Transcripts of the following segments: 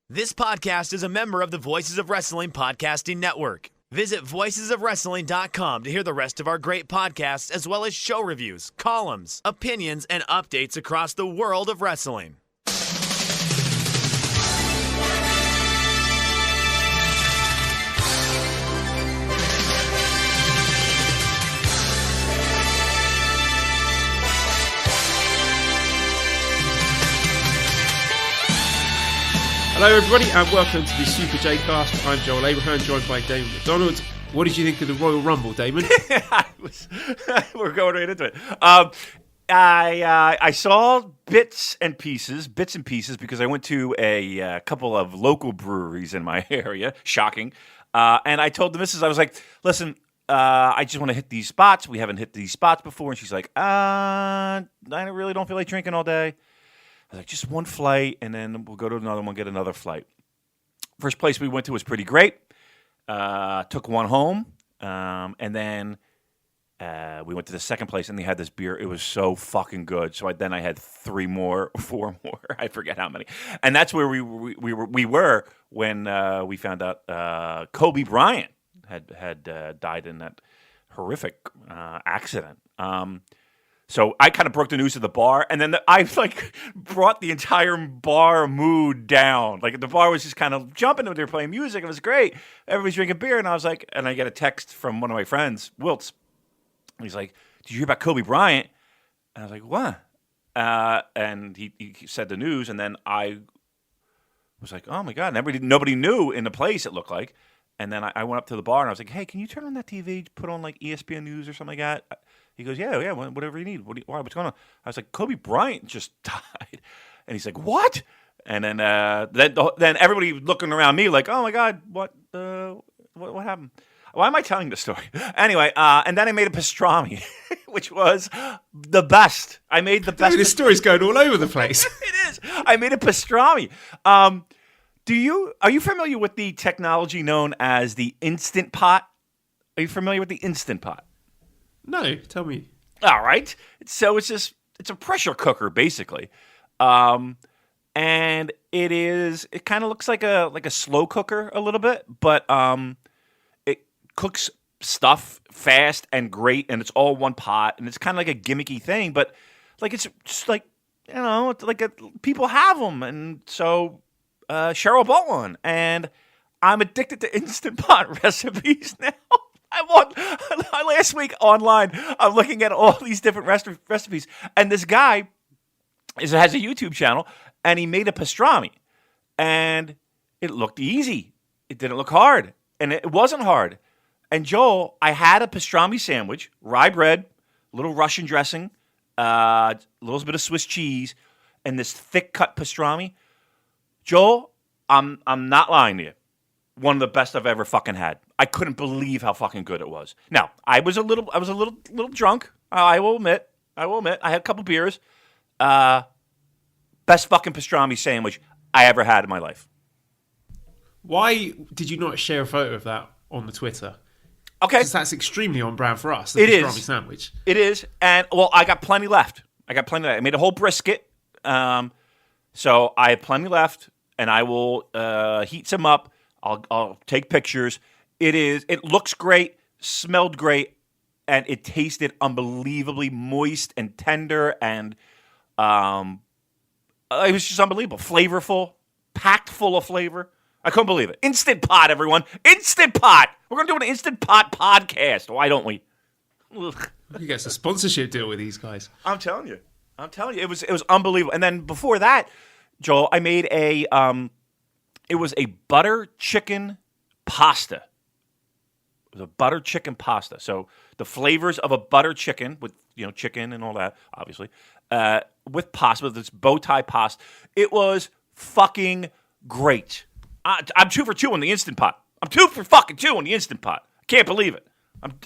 This podcast is a member of the Voices of Wrestling Podcasting Network. Visit voicesofwrestling.com to hear the rest of our great podcasts, as well as show reviews, columns, opinions, and updates across the world of wrestling. Hello everybody and welcome to the Super J-Cast. I'm Joel Abraham, joined by Damon McDonald. What did you think of the Royal Rumble, Damon? We're going right into it. I saw bits and pieces because I went to a couple of local breweries in my area. Shocking. And I told the missus, I was like, listen, I just want to hit these spots. We haven't hit these spots before. And she's like, I really don't feel like drinking all day. I was like, just one flight, and then we'll go to another one, get another flight. First place we went to was pretty great. Took one home, and then we went to the second place, and they had this beer. It was so fucking good. So then I had 4 more. I forget how many. And that's where we were when we found out Kobe Bryant had died in that horrific accident. So I kind of broke the news to the bar, and then I brought the entire bar mood down. Like the bar was just kind of jumping. They were playing music. It was great. Everybody's drinking beer, and I was like, and I get a text from one of my friends, Wiltz. He's like, "Did you hear about Kobe Bryant?" And I was like, "What?" And he said the news, and then I was like, "Oh my god!" And nobody knew in the place. It looked like, and then I went up to the bar, and I was like, "Hey, can you turn on that TV? Put on like ESPN News or something like that." He goes, yeah, whatever you need. What's going on? I was like, Kobe Bryant just died. And he's like, what? And then everybody looking around me like, oh, my God, what happened? Why am I telling this story? Anyway, and then I made a pastrami, which was the best. I made the best. Dude, this story's going all over the place. It is. I made a pastrami. Are you familiar with the technology known as the Instant Pot? Are you familiar with the Instant Pot? No, tell me. All right. So it's a pressure cooker basically. And it kind of looks like a slow cooker a little bit, but it cooks stuff fast and great, and it's all one pot, and it's kind of like a gimmicky thing, but like it's just like, it's like people have them, and so Cheryl bought one, and I'm addicted to Instant Pot recipes now. Last week online, I'm looking at all these different recipes, and this guy has a YouTube channel, and he made a pastrami, and it looked easy. It didn't look hard, and it wasn't hard. And Joel, I had a pastrami sandwich, rye bread, little Russian dressing, a little bit of Swiss cheese, and this thick cut pastrami. Joel, I'm not lying to you. One of the best I've ever fucking had. I couldn't believe how fucking good it was. Now, I was a little drunk. I will admit. I had a couple beers. Best fucking pastrami sandwich I ever had in my life. Why did you not share a photo of that on the Twitter? Okay. Because that's extremely on brand for us. The pastrami sandwich. It is. And, well, I got plenty left. I made a whole brisket. So I have plenty left, and I will heat some up. I'll take pictures. It looks great, smelled great, and it tasted unbelievably moist and tender, and it was just unbelievable. Flavorful, packed full of flavor. I couldn't believe it. Instant Pot, everyone. Instant Pot. We're going to do an Instant Pot podcast. Why don't we? Ugh. You get a sponsorship deal with these guys. I'm telling you. It was unbelievable. And then before that, Joel, I made it was a butter chicken pasta. It was a butter chicken pasta. So the flavors of a butter chicken with chicken and all that, obviously, with pasta, with this bow tie pasta. It was fucking great. I'm 2 for 2 on the Instant Pot. I'm 2 for fucking 2 on the Instant Pot. I can't believe it.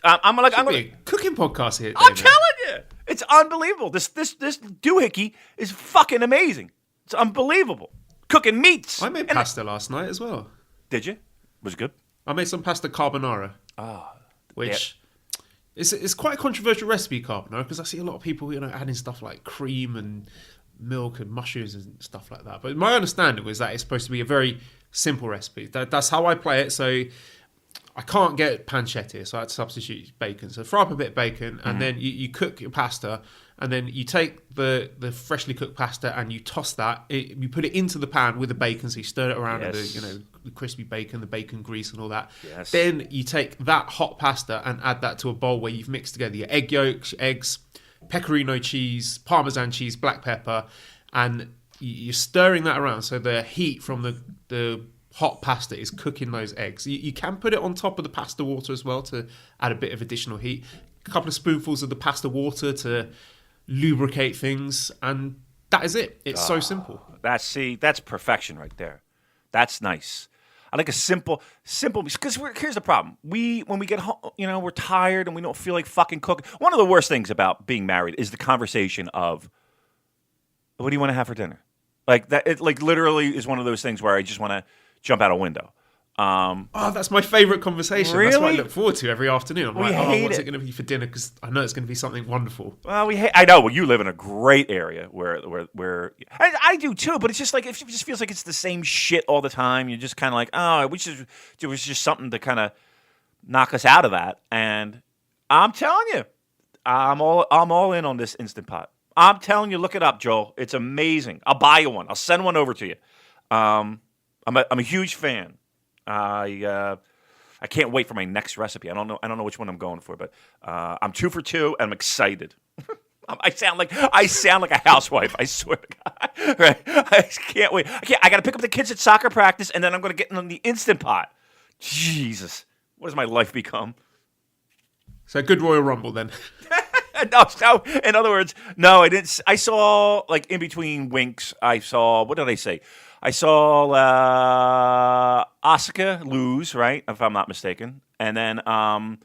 I'm gonna be a cooking podcast here. I'm telling you, it's unbelievable. This doohickey is fucking amazing. It's unbelievable. Cooking meats. I made pasta last night as well. Did you? Was it good? I made some pasta carbonara. Which it's quite a controversial recipe, carbonara, because I see a lot of people adding stuff like cream and milk and mushrooms and stuff like that. But my understanding was that it's supposed to be a very simple recipe. That's how I play it. So I can't get pancetta, so I had to substitute bacon. So fry up a bit of bacon, and then you cook your pasta, and then you take the freshly cooked pasta and you toss that. You put it into the pan with the bacon, so you stir it around with the crispy bacon, the bacon grease, and all that. Yes. Then you take that hot pasta and add that to a bowl where you've mixed together your egg yolks, eggs, pecorino cheese, Parmesan cheese, black pepper, and you're stirring that around. So the heat from the hot pasta is cooking those eggs. You can put it on top of the pasta water as well to add a bit of additional heat. A couple of spoonfuls of the pasta water to lubricate things, and that is it. It's so simple. That's perfection right there. That's nice. I like a simple because here's the problem. When we get home, we're tired and we don't feel like fucking cooking. One of the worst things about being married is the conversation of, what do you want to have for dinner? Like that. It like literally is one of those things where I just want to jump out a window. That's my favourite conversation. Really? That's what I look forward to every afternoon. I'm like, what's it going to be for dinner? Because I know it's going to be something wonderful. Well, I know. Well, you live in a great area where I do too. But it's just like it just feels like it's the same shit all the time. You're just kind of like, I wish there was just something to kind of knock us out of that. And I'm telling you, I'm all in on this Instant Pot. I'm telling you, look it up, Joel. It's amazing. I'll buy you one. I'll send one over to you. I'm a huge fan. I can't wait for my next recipe. I don't know which one I'm going for, but I'm 2 for 2 and I'm excited. I sound like a housewife. I swear to God. Right? I can't wait. I got to pick up the kids at soccer practice, and then I'm going to get in the Instant Pot. Jesus, what has my life become? So good Royal Rumble then. No, in other words, no, I didn't. I saw like in between winks. I saw, what did I say? I saw Osaka lose, right? If I'm not mistaken. And then I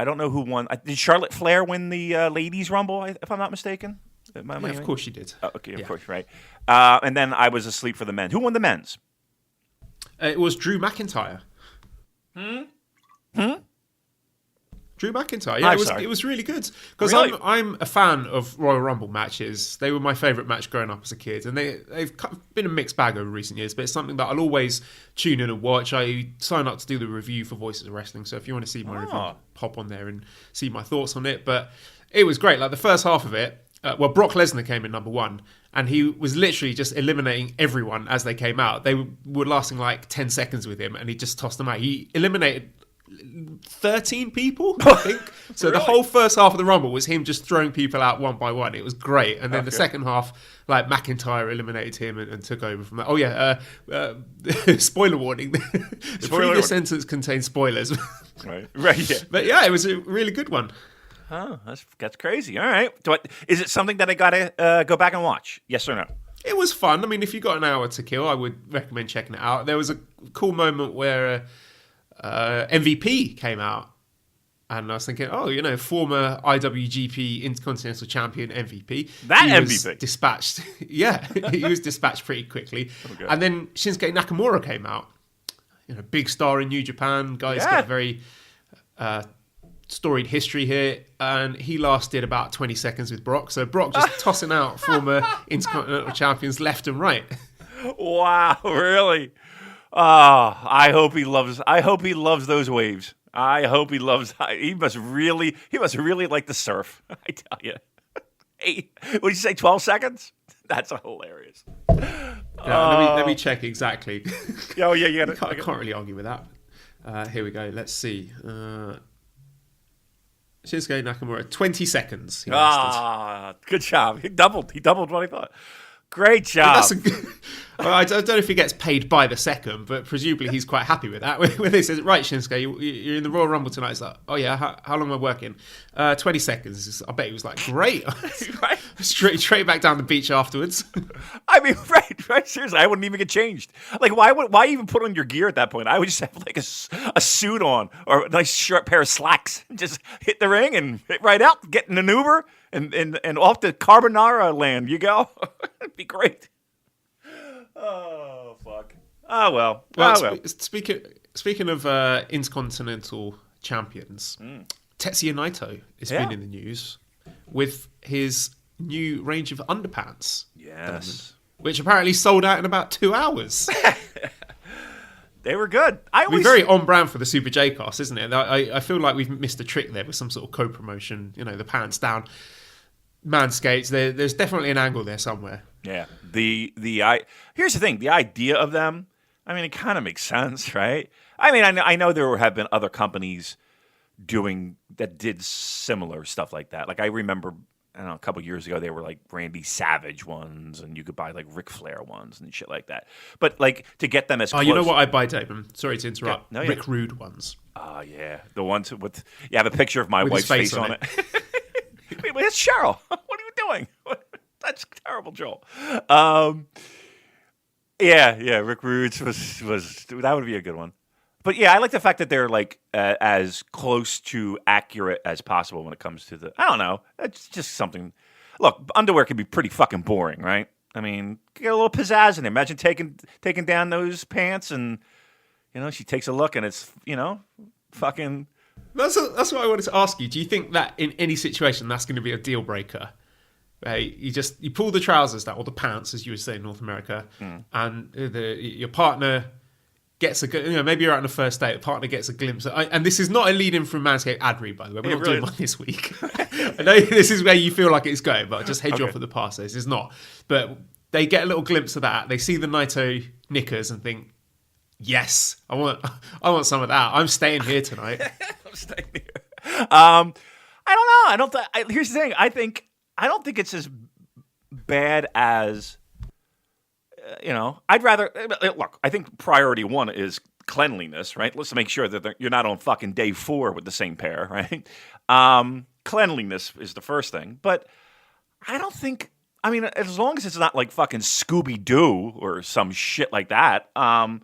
don't know who won. Did Charlotte Flair win the Ladies Rumble, if I'm not mistaken? Of course she did. Oh, okay, of course, right. And then I was asleep for the men. Who won the men's? It was Drew McIntyre. Drew McIntyre. Yeah, it was really good. Because Really? I'm a fan of Royal Rumble matches. They were my favourite match growing up as a kid. And they've been a mixed bag over recent years, but it's something that I'll always tune in and watch. I sign up to do the review for Voices of Wrestling. So if you want to see my review, pop on there and see my thoughts on it. But it was great. Like the first half of it, Brock Lesnar came in number 1. And he was literally just eliminating everyone as they came out. They were lasting like 10 seconds with him, and he just tossed them out. He eliminated 13 people, I think. So Really? the whole first half of the Rumble was him just throwing people out one by one. It was great. And then the second half, like McIntyre eliminated him and took over from that. Oh yeah, spoiler warning. The previous sentence contains spoilers. Right, yeah. But yeah, it was a really good one. Oh, that's crazy. All right. Is it something that I got to go back and watch? Yes or no? It was fun. I mean, if you got an hour to kill, I would recommend checking it out. There was a cool moment where MVP came out, and I was thinking, former IWGP Intercontinental Champion MVP. MVP was dispatched. Yeah, he was dispatched pretty quickly. Okay. And then Shinsuke Nakamura came out. Big star in New Japan. Guy's got a very storied history here, and he lasted about 20 seconds with Brock. So Brock just tossing out former Intercontinental Champions left and right. Wow, really? Oh, I hope he loves those waves. I hope he loves. He must really like the surf. I tell you. Hey, what did you say? 12 seconds? That's hilarious. Let me check exactly. Oh yeah, I can't really argue with that. Here we go. Let's see. Shinsuke Nakamura, 20 seconds. Good job. He doubled what I thought. Great job. Well, I don't know if he gets paid by the second, but presumably he's quite happy with that. When they say, right, Shinsuke, you're in the Royal Rumble tonight. It's like, oh yeah, how long am I working? 20 seconds. I bet he was like, great. Right. Straight back down the beach afterwards. I mean, right. Seriously, I wouldn't even get changed. Like, why even put on your gear at that point? I would just have like a suit on or a nice short pair of slacks. Just hit the ring and hit right out, get in an Uber and off to Carbonara land you go. It'd be great. Oh, fuck. Oh, well. Speaking of Intercontinental Champions, Tetsuya Naito has been in the news with his new range of underpants. Yes. Which apparently sold out in about 2 hours. They were good. We're very on brand for the Super J-Cast, isn't it? I feel like we've missed a trick there with some sort of co-promotion. The pants down, Manscaped. There's definitely an angle there somewhere. Yeah. Here's the thing. The idea of them, I mean, it kind of makes sense, right? I mean, I know there have been other companies that did similar stuff like that. Like I remember, I don't know, a couple years ago, they were like Randy Savage ones, and you could buy like Ric Flair ones and shit like that. But like to get them as close. You know what I buy, David? Sorry to interrupt. Yeah. Rick Rude ones. Oh, yeah. The ones with, you have a picture of my With wife's his face face on on it. Wait, it's Cheryl. What are you doing? That's terrible, Joel. Yeah, Rick Rude's was that would be a good one. But yeah, I like the fact that they're like as close to accurate as possible when it comes to I don't know. It's just something. Look, underwear can be pretty fucking boring, right? I mean, get a little pizzazz in there. Imagine taking down those pants and, she takes a look and it's, fucking. That's what I wanted to ask you. Do you think that in any situation that's going to be a deal breaker? You pull the trousers down, or the pants, as you would say in North America, and your partner gets maybe you're out on a first date, the partner gets a glimpse. And this is not a lead-in from Manscaped ad read, by the way. We're not doing one this week. I know this is where you feel like it's going, but I'll just head you off at the pass. This is not. But they get a little glimpse of that. They see the Naito knickers and think, yes, I want some of that. I'm staying here tonight. I'm staying here. I don't know. Here's the thing. I don't think it's as bad as, I'd rather, look, I think priority one is cleanliness, right? Let's make sure that you're not on fucking day 4 with the same pair, right? Cleanliness is the first thing. But I don't think, as long as it's not like fucking Scooby-Doo or some shit like that, I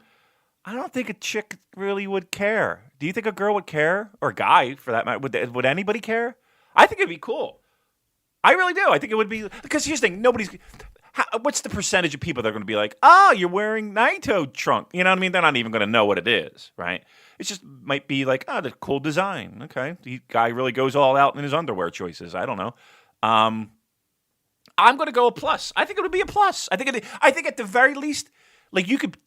don't think a chick really would care. Do you think a girl would care? Or a guy, for that matter? Would anybody care? I think it'd be cool. I really do. I think it would be, because here's the thing, what's the percentage of people that are going to be like, you're wearing Naito trunk? You know what I mean? They're not even going to know what it is, right? It just might be like, the cool design. Okay. The guy really goes all out in his underwear choices. I don't know. I'm going to go a plus. I think it would be a plus. I think at the very least, like you could,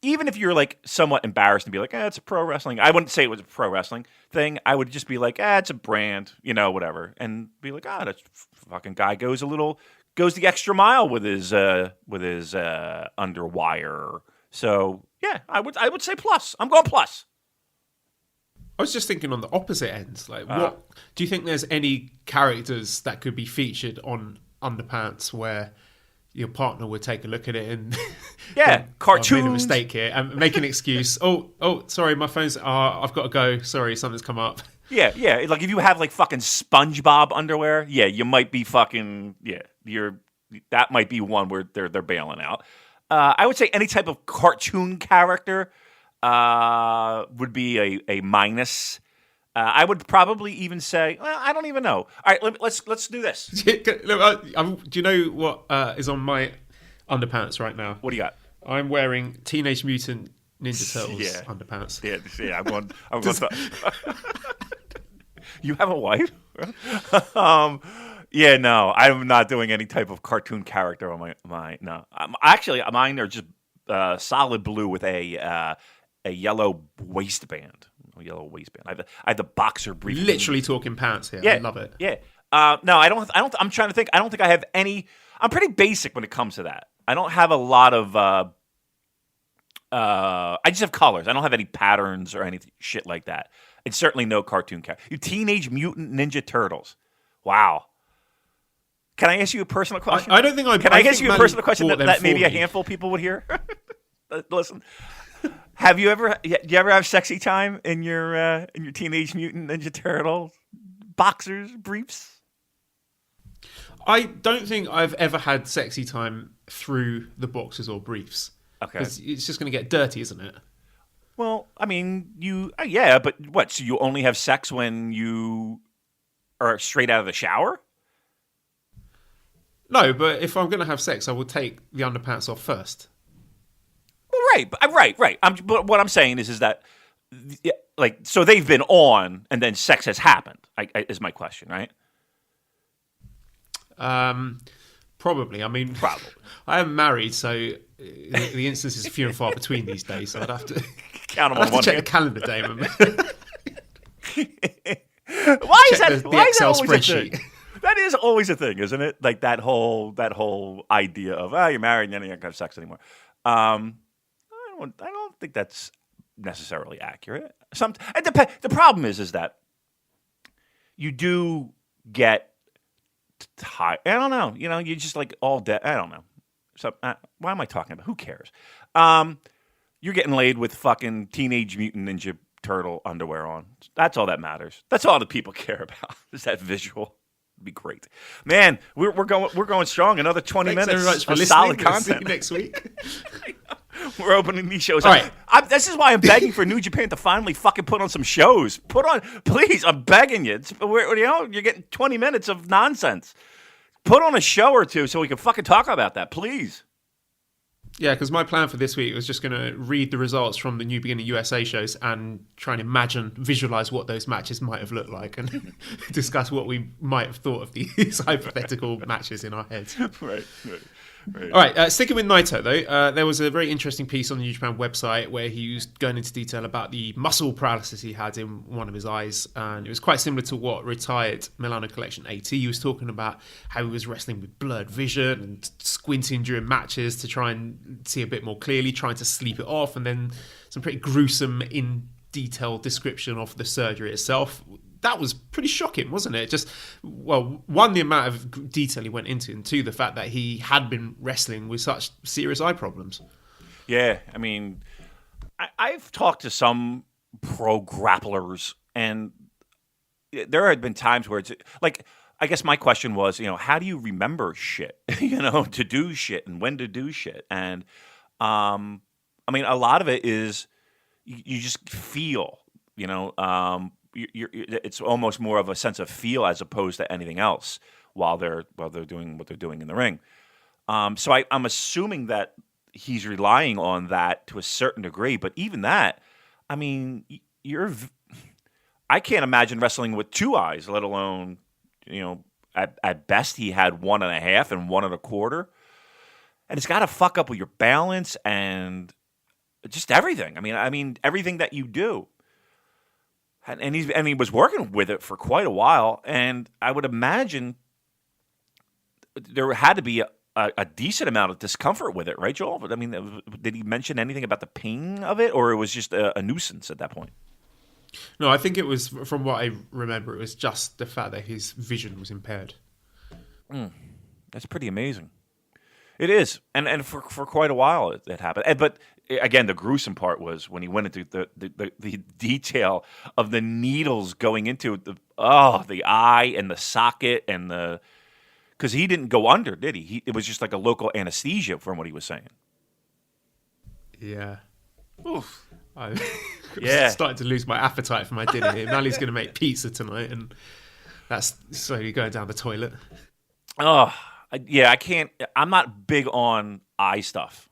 even if you're like somewhat embarrassed and be like, it's a pro wrestling. I wouldn't say it was a pro wrestling thing. I would just be like, it's a brand, whatever. And be like, that fucking guy goes the extra mile with his underwire. So yeah, I would say plus. I'm going plus. I was just thinking on the opposite ends. Like, what do you think? There's any characters that could be featured on underpants where your partner would take a look at it and cartoons. I made a mistake here and make an excuse. oh, sorry, my phone's. I've got to go. Sorry, something's come up. Yeah. Like if you have like fucking SpongeBob underwear, you might be fucking that might be one where they're bailing out. I would say any type of cartoon character would be a minus. I would probably even say, I don't even know. All right, let's do this. Do you know what is on my underpants right now? What do you got? I'm wearing Teenage Mutant Ninja Turtles underpants. Yeah. I'm going. You have a wife? No, I'm not doing any type of cartoon character on my. No, actually, mine are just solid blue with a yellow waistband. I have the boxer brief. Literally talking pants here. I love it. Yeah. No, I don't. I'm trying to think. I don't think I have any. I'm pretty basic when it comes to that. I don't have a lot of. I just have colors. I don't have any patterns or any shit like that. It's certainly no cartoon character. Teenage Mutant Ninja Turtles. Wow. Can I ask you a personal question? I don't think I. Can I ask you a personal question that maybe a handful of people would hear? Listen. Do you ever have sexy time in your Teenage Mutant Ninja Turtle boxers briefs? I don't think I've ever had sexy time through the boxers or briefs. Okay, because it's just going to get dirty, isn't it? Well, I mean, but what? So you only have sex when you are straight out of the shower? No, but if I'm going to have sex, I will take the underpants off first. Right. But what I'm saying is that, so they've been on, and then sex has happened. Is my question, right? Probably. I mean, I am married, so the instances few and far between these days. So I'd have to Count them on one check hand. the calendar, Damon. Why is that? the Why is that Excel always a spreadsheet. thing? That is always a thing, isn't it? Like that whole idea of you're married and then you don't have sex anymore. I don't think that's necessarily accurate. The problem is that you do get tired. I don't know. You know, you just like all day. I don't know. So why am I talking about? Who cares? You're getting laid with fucking Teenage Mutant Ninja Turtle underwear on. That's all that matters. That's all the people care about. Is that visual? It'd be great, man. We're going strong. Another 20 Thanks minutes very much for of listening. solid We'll content. see you next week. We're opening these shows. All right. This is why I'm begging for New Japan to finally fucking put on some shows. Please. I'm begging you. You're getting 20 minutes of nonsense. Put on a show or two so we can fucking talk about that, please. Yeah, because my plan for this week was just going to read the results from the New Beginning USA shows and try and visualize what those matches might have looked like and discuss what we might have thought of these hypothetical matches in our heads. Right. All right, sticking with Naito, though, there was a very interesting piece on the New Japan website where he was going into detail about the muscle paralysis he had in one of his eyes, and it was quite similar to what retired Milano Collection AT was talking about, how he was wrestling with blurred vision and squinting during matches to try and see a bit more clearly, trying to sleep it off, and then some pretty gruesome in-detail description of the surgery itself. That was pretty shocking, wasn't it? Just, well, one, the amount of detail he went into, and two, the fact that he had been wrestling with such serious eye problems. Yeah, I mean, I've talked to some pro grapplers, and there had been times where it's like, I guess my question was, how do you remember shit, to do shit and when to do shit? And, I mean, a lot of it is you just feel, it's almost more of a sense of feel as opposed to anything else while they're doing what they're doing in the ring. So I'm assuming that he's relying on that to a certain degree, but even that, I mean, I can't imagine wrestling with two eyes, let alone, at best he had 1.5 and 1.25, and it's got to fuck up with your balance and just everything. I mean everything that you do. And he was working with it for quite a while, and I would imagine there had to be a decent amount of discomfort with it, right, Joel? But I mean, did he mention anything about the pain of it, or it was just a nuisance at that point? No, I think it was, from what I remember, it was just the fact that his vision was impaired. That's pretty amazing. It is, and for quite a while it happened. But again, the gruesome part was when he went into the detail of the needles going into the eye and the socket and because he didn't go under, did he? It was just like a local anesthesia, from what he was saying. Yeah. Oof. I'm Yeah. starting to lose my appetite for my dinner here. Mally's going to make pizza tonight, and that's slowly going down the toilet. Oh, yeah, I can't. I'm not big on eye stuff.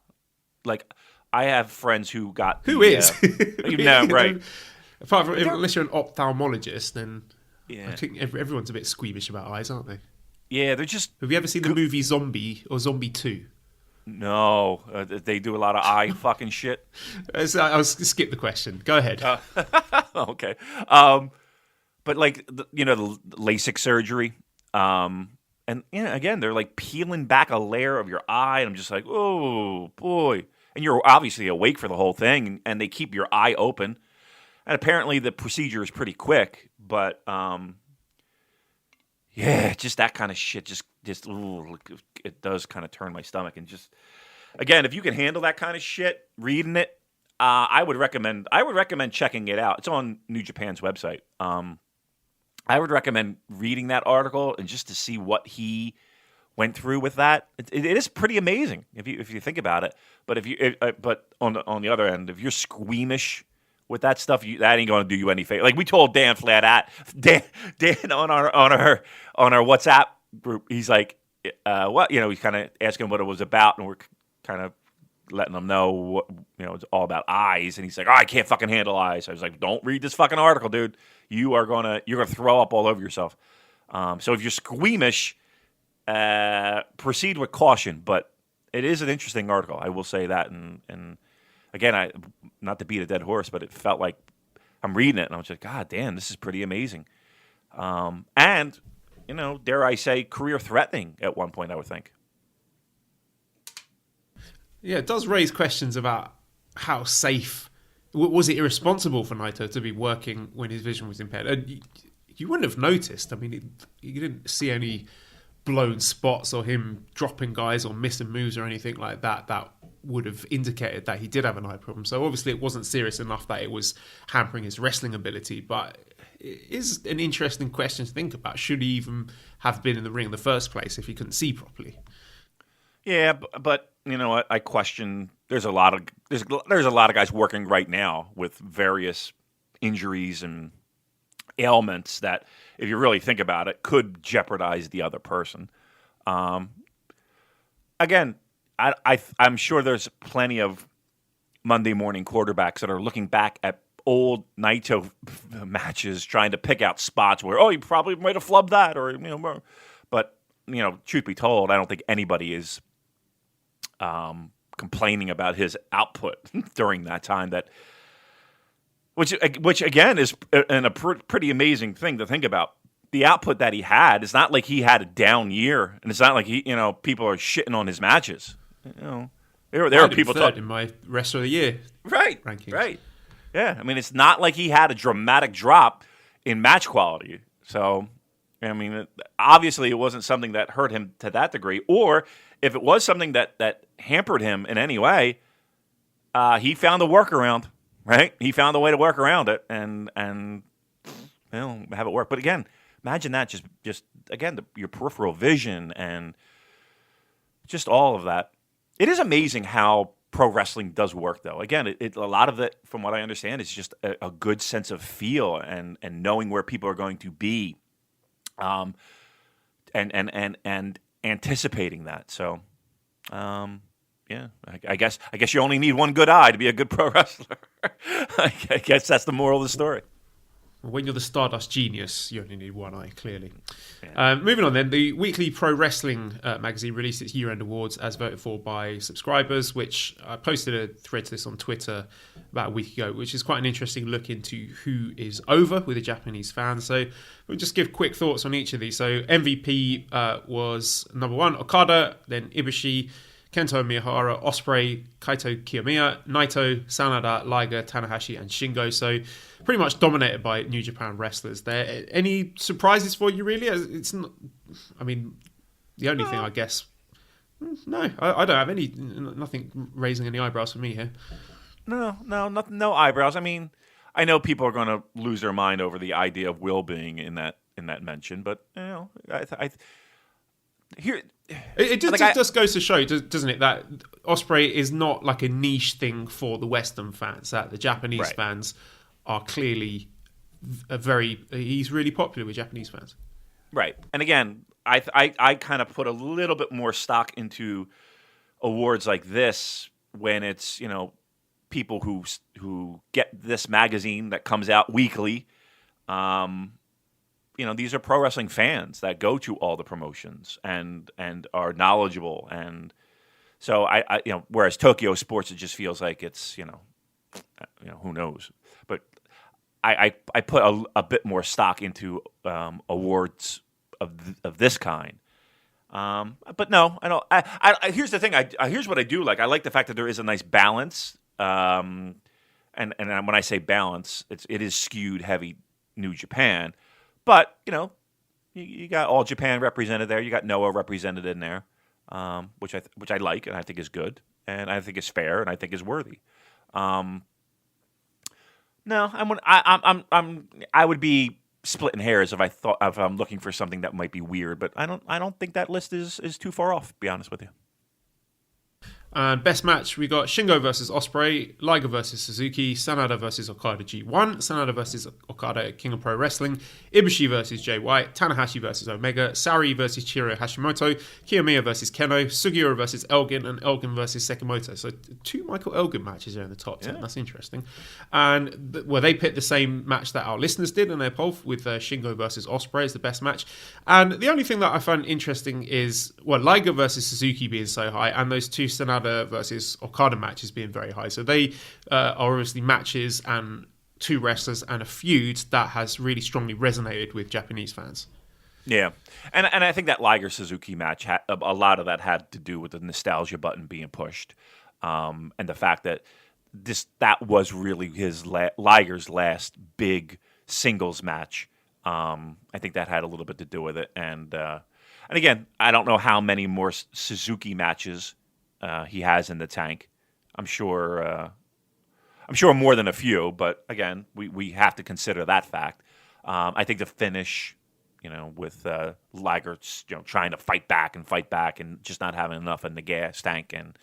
Like, I have friends who got. Who is? Right. Apart from, unless you're an ophthalmologist, then Yeah. I think everyone's a bit squeamish about eyes, aren't they? Yeah, they're just. Have you ever seen the movie Zombie or Zombie 2? No, they do a lot of eye fucking shit. I'll skip the question. Go ahead. Okay. But like, the LASIK surgery, and again, they're like peeling back a layer of your eye, and I'm just like, oh boy. And you're obviously awake for the whole thing, and they keep your eye open. And apparently the procedure is pretty quick, but yeah, just that kind of shit just it does kind of turn my stomach. And just, again, if you can handle that kind of shit, reading it, I would recommend checking it out. It's on New Japan's website. I would recommend reading that article and just to see what he went through with that. It is pretty amazing if you think about it. But but on the other end, if you're squeamish with that stuff, that ain't going to do you any favor. Like we told Dan Flat Dan on our WhatsApp group, he's like, what, he's kind of asking what it was about, and we're kind of letting him know what, it's all about eyes. And he's like, I can't fucking handle eyes. I was like, don't read this fucking article, dude. You're gonna throw up all over yourself. So if you're squeamish, proceed with caution, but it is an interesting article. I will say that. And again, not to beat a dead horse, but it felt like I'm reading it and I was like, God damn, this is pretty amazing. And, dare I say, career-threatening at one point, I would think. Yeah, it does raise questions about how safe. Was it irresponsible for Naito to be working when his vision was impaired? And you wouldn't have noticed. I mean, you didn't see any blown spots or him dropping guys or missing moves or anything like that that would have indicated that he did have an eye problem. So obviously it wasn't serious enough that it was hampering his wrestling ability, but it is an interesting question to think about. Should he even have been in the ring in the first place if he couldn't see properly? Yeah, but you know what? I question. There's a lot of guys working right now with various injuries and ailments that, if you really think about it, could jeopardize the other person. Again, I'm sure there's plenty of Monday morning quarterbacks that are looking back at old Naito matches, trying to pick out spots where, you probably might have flubbed that, or but truth be told, I don't think anybody is complaining about his output during that time. Which again is a pretty amazing thing to think about. The output that he had, it's not like he had a down year, and it's not like people are shitting on his matches. There are people talking in my rest of the year rankings. Right. Yeah, I mean, it's not like he had a dramatic drop in match quality. So, I mean, obviously it wasn't something that hurt him to that degree. Or if it was something that hampered him in any way, he found a workaround, right? He found a way to work around it and have it work. But again, imagine that just again, your peripheral vision and just all of that. It is amazing how pro wrestling does work, though. Again, a lot of it, from what I understand, is just a good sense of feel and knowing where people are going to be, and anticipating that. So, yeah, I guess you only need one good eye to be a good pro wrestler. I guess that's the moral of the story. When you're the Stardust Genius, you only need one eye, clearly. Yeah. Moving on then, the Weekly Pro Wrestling magazine released its year-end awards as voted for by subscribers, which I posted a thread to this on Twitter about a week ago, which is quite an interesting look into who is over with the Japanese fans. So we'll just give quick thoughts on each of these. So MVP was number 1, Okada, then Ibushi, Kento Miyahara, Ospreay, Kaito Kiyomiya, Naito, Sanada, Liger, Tanahashi, and Shingo. So pretty much dominated by New Japan wrestlers there. Any surprises for you, really? It's not. I mean, the only thing I guess. No, I don't have any. Nothing raising any eyebrows for me here. No eyebrows. I mean, I know people are going to lose their mind over the idea of Will being in that mention, but here. It just goes to show, doesn't it, that Ospreay is not like a niche thing for the Western fans. That the Japanese fans are clearly he's really popular with Japanese fans. Right. And again, I kind of put a little bit more stock into awards like this when it's, people who get this magazine that comes out weekly. These are pro wrestling fans that go to all the promotions and are knowledgeable. And so I whereas Tokyo Sports, it just feels like it's, who knows. But I put a bit more stock into awards of this kind. But no, I don't. Here's the thing. Here's what I do like. I like the fact that there is a nice balance. And when I say balance, it is skewed heavy New Japan. But, you got All Japan represented there. You got Noah represented in there, which I like and I think is good and I think is fair and I think is worthy. No, I would be splitting hairs if I'm looking for something that might be weird, but I don't think that list is too far off, to be honest with you. And best match, we got Shingo versus Ospreay, Liger versus Suzuki, Sanada versus Okada G1, Sanada versus Okada at King of Pro Wrestling, Ibushi versus Jay White, Tanahashi versus Omega, Sari versus Chiro Hashimoto, Kiyomiya versus Keno, Sugiura versus Elgin, and Elgin versus Sekimoto. So 2 Michael Elgin matches are in the top 10. Yeah. That's interesting. And they picked the same match that our listeners did in their poll with Shingo versus Ospreay as the best match. And the only thing that I find interesting is, Liger versus Suzuki being so high, and those 2 Sanada versus Okada matches being very high. So they are obviously matches and 2 wrestlers and a feud that has really strongly resonated with Japanese fans. Yeah, and I think that Liger Suzuki match a lot of that had to do with the nostalgia button being pushed, and the fact that that was really his Liger's last big singles match. I think that had a little bit to do with it, and again, I don't know how many more Suzuki matches he has in the tank. I'm sure more than a few, but again, we have to consider that fact. I think the finish, with Liger, trying to fight back and just not having enough in the gas tank, and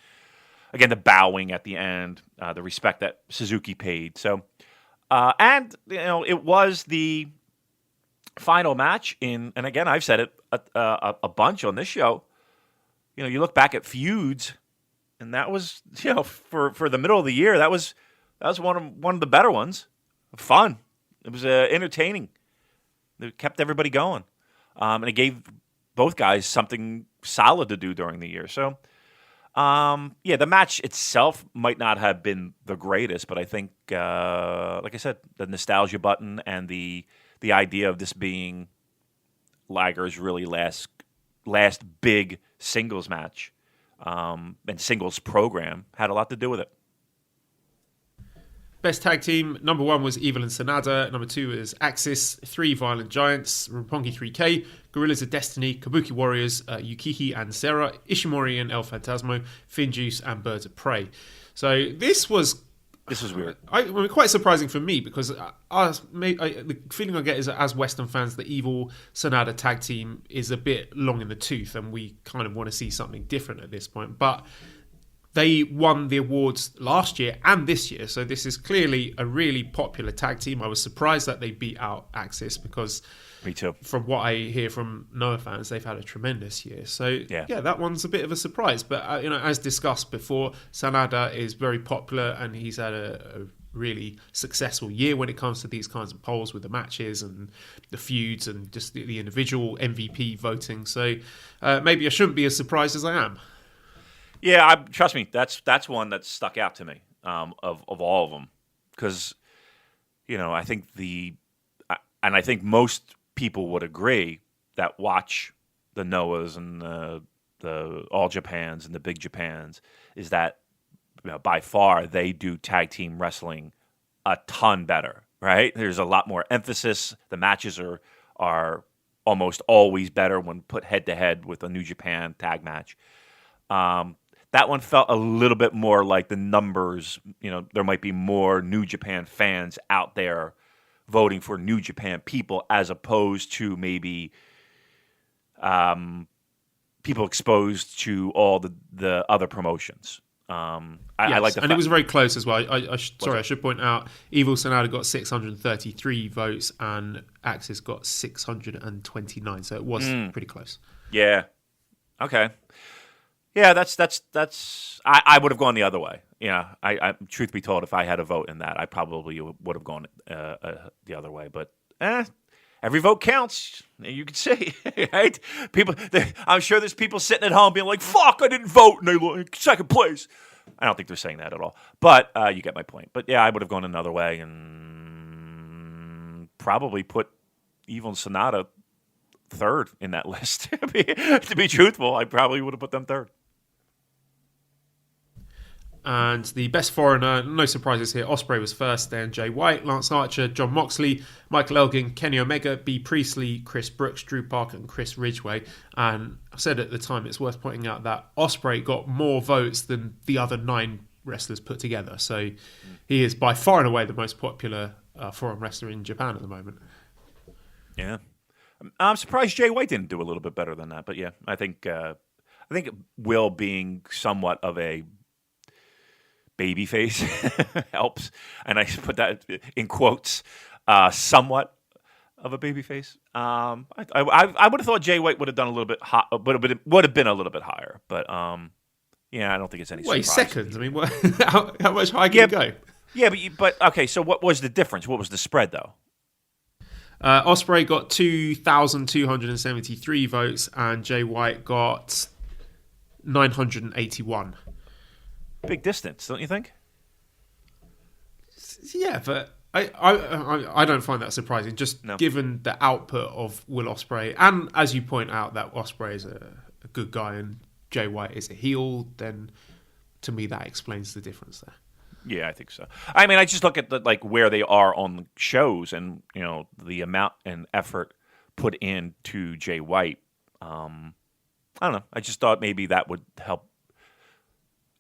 again the bowing at the end, the respect that Suzuki paid. So, it was the final match and again, I've said it a bunch on this show. You look back at feuds. And that was, for the middle of the year, that was one of the better ones. Fun. It was entertaining. It kept everybody going, and it gave both guys something solid to do during the year. So, the match itself might not have been the greatest, but I think, like I said, the nostalgia button and the idea of this being Liger's really last big singles match. And singles program had a lot to do with it. Best tag team, number 1 was Evil and Sanada, number 2 is Axis, 3 Violent Giants, Roppongi 3K, Gorillas of Destiny, Kabuki Warriors, Yukihi and Sarah, Ishimori and El Phantasmo, Finjuice and Birds of Prey. So this was weird. Quite surprising for me, because the feeling I get is that as Western fans, the Evil Sanada tag team is a bit long in the tooth, and we kind of want to see something different at this point. But they won the awards last year and this year, so this is clearly a really popular tag team. I was surprised that they beat out Axis, because me too. From what I hear from Noah fans, they've had a tremendous year. So yeah, that one's a bit of a surprise. But as discussed before, Sanada is very popular, and he's had a really successful year when it comes to these kinds of polls with the matches and the feuds and just the individual MVP voting. So maybe I shouldn't be as surprised as I am. Yeah, trust me, that's one that stuck out to me of all of them, because I think I think most people would agree that watch the Noahs and the All Japans and the Big Japans is that by far they do tag team wrestling a ton better, right? There's a lot more emphasis. The matches are almost always better when put head to head with a New Japan tag match. That one felt a little bit more like the numbers. There might be more New Japan fans out there voting for New Japan people, as opposed to maybe people exposed to all the other promotions. I like the and it was very close as well. I should point out, Evil Sanada got 633 votes and Axis got 629, so it was pretty close. Yeah. Okay. Yeah, that's. I would have gone the other way. Yeah, I truth be told, if I had a vote in that, I probably would have gone the other way. But every vote counts. You can see, right? I'm sure there's people sitting at home being like, "Fuck, I didn't vote," and they like second place. I don't think they're saying that at all. But you get my point. But yeah, I would have gone another way and probably put Evil and Sanada third in that list. To be truthful, I probably would have put them third. And the best foreigner, no surprises here, Ospreay was first, then Jay White, Lance Archer, John Moxley, Michael Elgin, Kenny Omega, B. Priestley, Chris Brooks, Drew Parker and Chris Ridgway. And I said at the time, it's worth pointing out that Ospreay got more votes than the other 9 wrestlers put together. So he is by far and away the most popular foreign wrestler in Japan at the moment. Yeah. I'm surprised Jay White didn't do a little bit better than that. But yeah, I think Will being somewhat of a babyface helps, and I put that in quotes, somewhat of a babyface. I would have thought Jay White would have done a little bit hot, but it would have been a little bit higher. But yeah, I don't think it's any surprise. Wait, seconds? I mean, how much higher can you go? Yeah, but okay. So what was the difference? What was the spread though? Ospreay got 2,273 votes, and Jay White got 981. Big distance, don't you think? Yeah, but I don't find that surprising. Just given the output of Will Ospreay, and as you point out, that Ospreay is a good guy and Jay White is a heel, then to me that explains the difference there. Yeah, I think so. I mean, I just look at where they are on the shows, and the amount and effort put into Jay White. I don't know. I just thought maybe that would help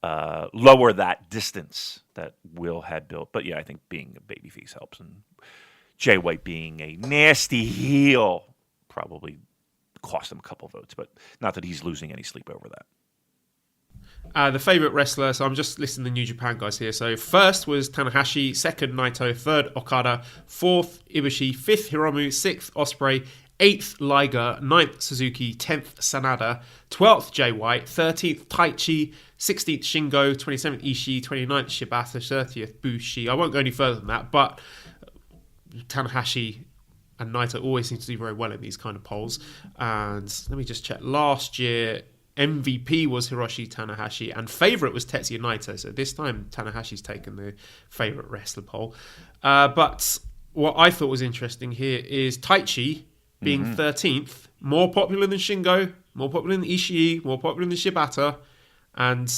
lower that distance that Will had built. But yeah, I think being a babyface helps, and Jay White being a nasty heel probably cost him a couple votes. But not that he's losing any sleep over that. The favourite wrestler, so I'm just listing the New Japan guys here. So first was Tanahashi, second Naito, third Okada, fourth Ibushi, fifth Hiromu, sixth Ospreay, 8th Liger, 9th Suzuki, 10th Sanada, 12th Jay White, 13th Taichi, 16th Shingo, 27th Ishii, 29th Shibata, 30th Bushi. I won't go any further than that, but Tanahashi and Naito always seem to do very well in these kind of polls. And let me just check. Last year, MVP was Hiroshi Tanahashi and favourite was Tetsuya Naito. So this time Tanahashi's taken the favourite wrestler poll. But what I thought was interesting here is Taichi being 13th, more popular than Shingo, more popular than Ishii, more popular than Shibata. And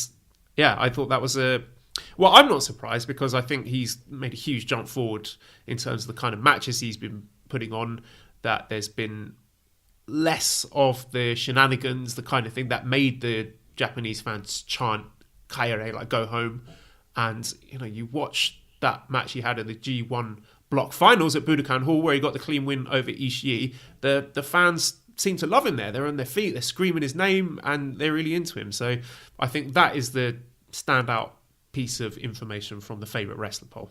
yeah, I thought that was well, I'm not surprised because I think he's made a huge jump forward in terms of the kind of matches he's been putting on, that there's been less of the shenanigans, the kind of thing that made the Japanese fans chant Kaire, like go home. And you watch that match he had in the G1 block finals at Budokan Hall where he got the clean win over Ishii. The fans seem to love him there. They're on their feet, they're screaming his name, and they're really into him. So I think that is the standout piece of information from the favourite wrestler poll.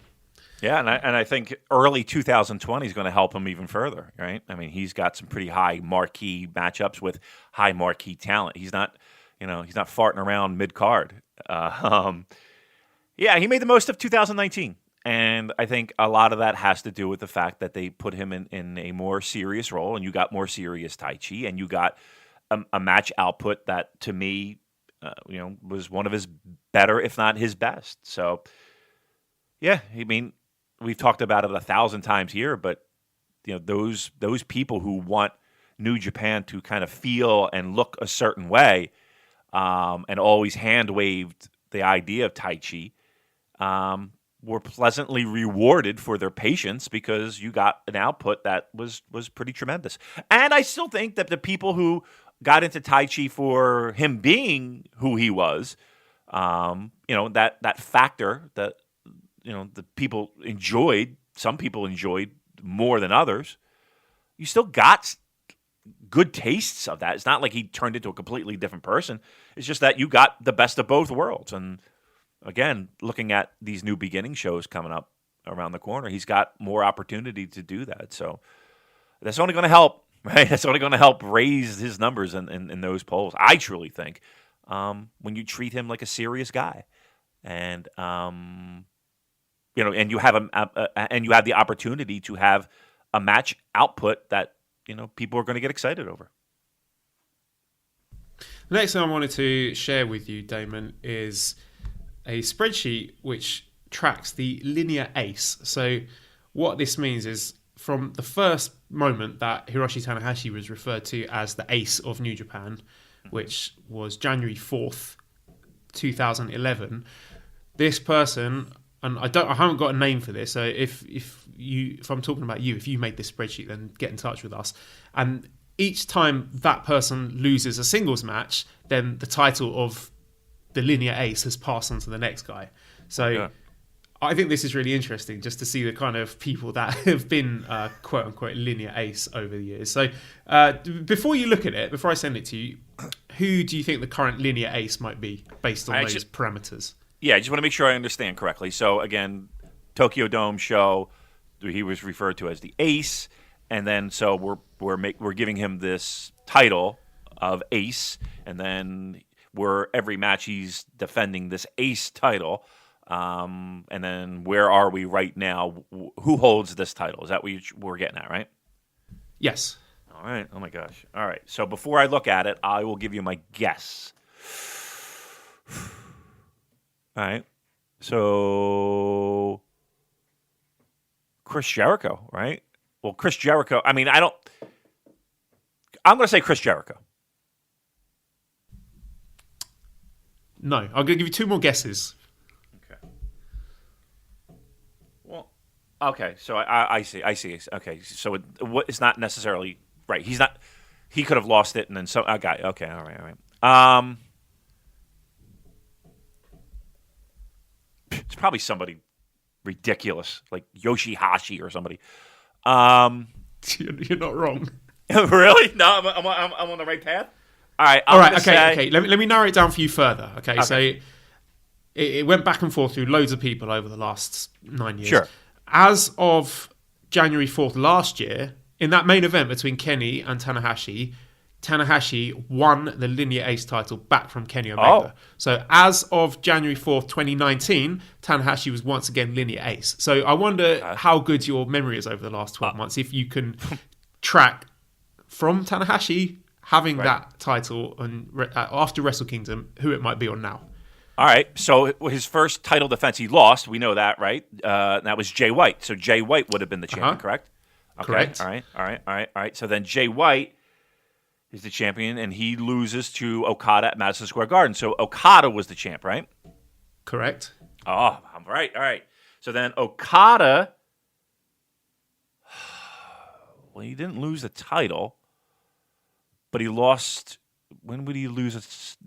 Yeah, and I think early 2020 is going to help him even further, right? I mean, he's got some pretty high marquee matchups with high marquee talent. He's not, he's not farting around mid card. Yeah, he made the most of 2019, and I think a lot of that has to do with the fact that they put him in a more serious role, and you got more serious Taichi, and you got a match output that, to me, was one of his better, if not his best. So, yeah, I mean, we've talked about it 1,000 times here, but those people who want New Japan to kind of feel and look a certain way, and always hand waved the idea of Taichi, were pleasantly rewarded for their patience because you got an output that was pretty tremendous. And I still think that the people who got into Taichi for him being who he was, that factor that the people enjoyed, some people enjoyed more than others, you still got good tastes of that. It's not like he turned into a completely different person. It's just that you got the best of both worlds. And again, looking at these new beginning shows coming up around the corner, he's got more opportunity to do that. So that's only going to help, right? That's only going to help raise his numbers in those polls, I truly think, when you treat him like a serious guy. And, and you have and you have the opportunity to have a match output that people are going to get excited over. The next thing I wanted to share with you, Damon, is a spreadsheet which tracks the linear ace. So what this means is from the first moment that Hiroshi Tanahashi was referred to as the ace of New Japan, which was January 4th, 2011, this person, and I haven't got a name for this, so if I'm talking about you, if you made this spreadsheet, then get in touch with us. And each time that person loses a singles match, then the title of the linear ace has passed on to the next guy. So yeah. I think this is really interesting just to see the kind of people that have been quote unquote linear ace over the years. So before you look at it, before I send it to you, who do you think the current linear ace might be based on those parameters? Yeah, I just want to make sure I understand correctly. So again, Tokyo Dome show, he was referred to as the Ace, and then so we're giving him this title of Ace, and then every match he's defending this Ace title. And then where are we right now? Who holds this title? Is that what we're getting at, right? Yes. All right. Oh my gosh. All right. So before I look at it, I will give you my guess. All right. So Chris Jericho, right? Well, Chris Jericho. I mean, I'm going to say Chris Jericho. No, I'm going to give you 2 more guesses. Okay. Well, okay. So I see. Okay. So it's not necessarily right. He could have lost it, and then so I got it. Okay. All right. It's probably somebody ridiculous, like Yoshihashi or somebody. You're not wrong. Really? No, I'm on the right path. All right. Okay. Let me narrow it down for you further. Okay. So it went back and forth through loads of people over the last 9 years. Sure. As of January 4th last year, in that main event between Kenny and Tanahashi won the Linear Ace title back from Kenny Omega. Oh. So as of January 4th, 2019, Tanahashi was once again Linear Ace. So I wonder how good your memory is over the last 12 months, if you can track from Tanahashi having that title after Wrestle Kingdom, who it might be on now. All right. So his first title defense, he lost. We know that, right? That was Jay White. So Jay White would have been the champion, correct? Okay. Correct. All right. So then Jay White is the champion, and he loses to Okada at Madison Square Garden. So Okada was the champ, right? Correct. Oh, I'm right. All right. So then Okada, well, he didn't lose the title, but he lost. When would he lose? It's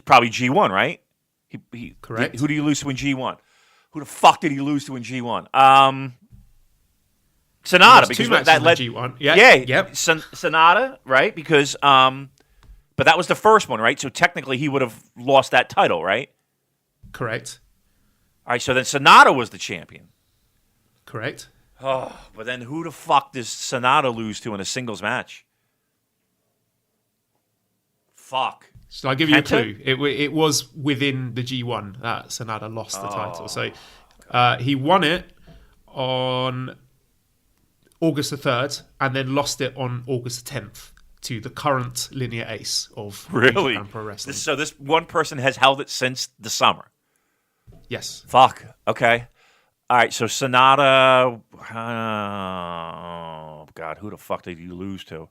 probably G1, right? He Correct. Who did he lose to in G1? Who the fuck did he lose to in G1? Sonata, because that led G1. Yep. Sonata, right? Because but that was the first one, right? So technically he would have lost that title, right? Correct. All right, so then Sonata was the champion. Correct. Oh, but then who the fuck does Sonata lose to in a singles match? Fuck. So I'll give you a clue. It was within the G1 that Sonata lost the title. So he won it on August the 3rd and then lost it on August the 10th to the current Linear Ace of really Japan Pro Wrestling. So this one person has held it since the summer. Yes. Fuck. Okay. All right. So Sonata. Oh God, who the fuck did you lose to?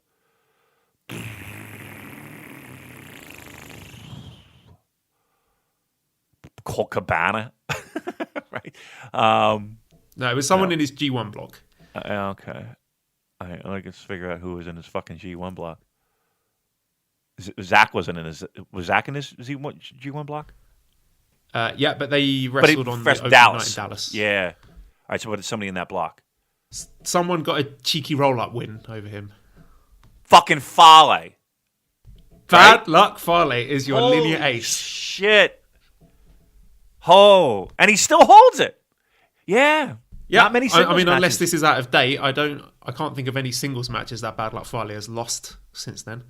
Colt Cabana, right? No, it was someone in his G1 block. Okay. I can figure out who was in his fucking G1 block. Zach wasn't in his. Was Zach in his G1 block? Yeah, but they wrestled on the opening night in Dallas. Yeah. All right, so what is somebody in that block? Someone got a cheeky roll-up win over him. Fucking Fale. Bad luck Fale is your Linear Ace. Shit. Oh, and he still holds it. Yeah. Not many singles matches. Unless this is out of date, I can't think of any singles matches that Bad Luck Fale has lost since then.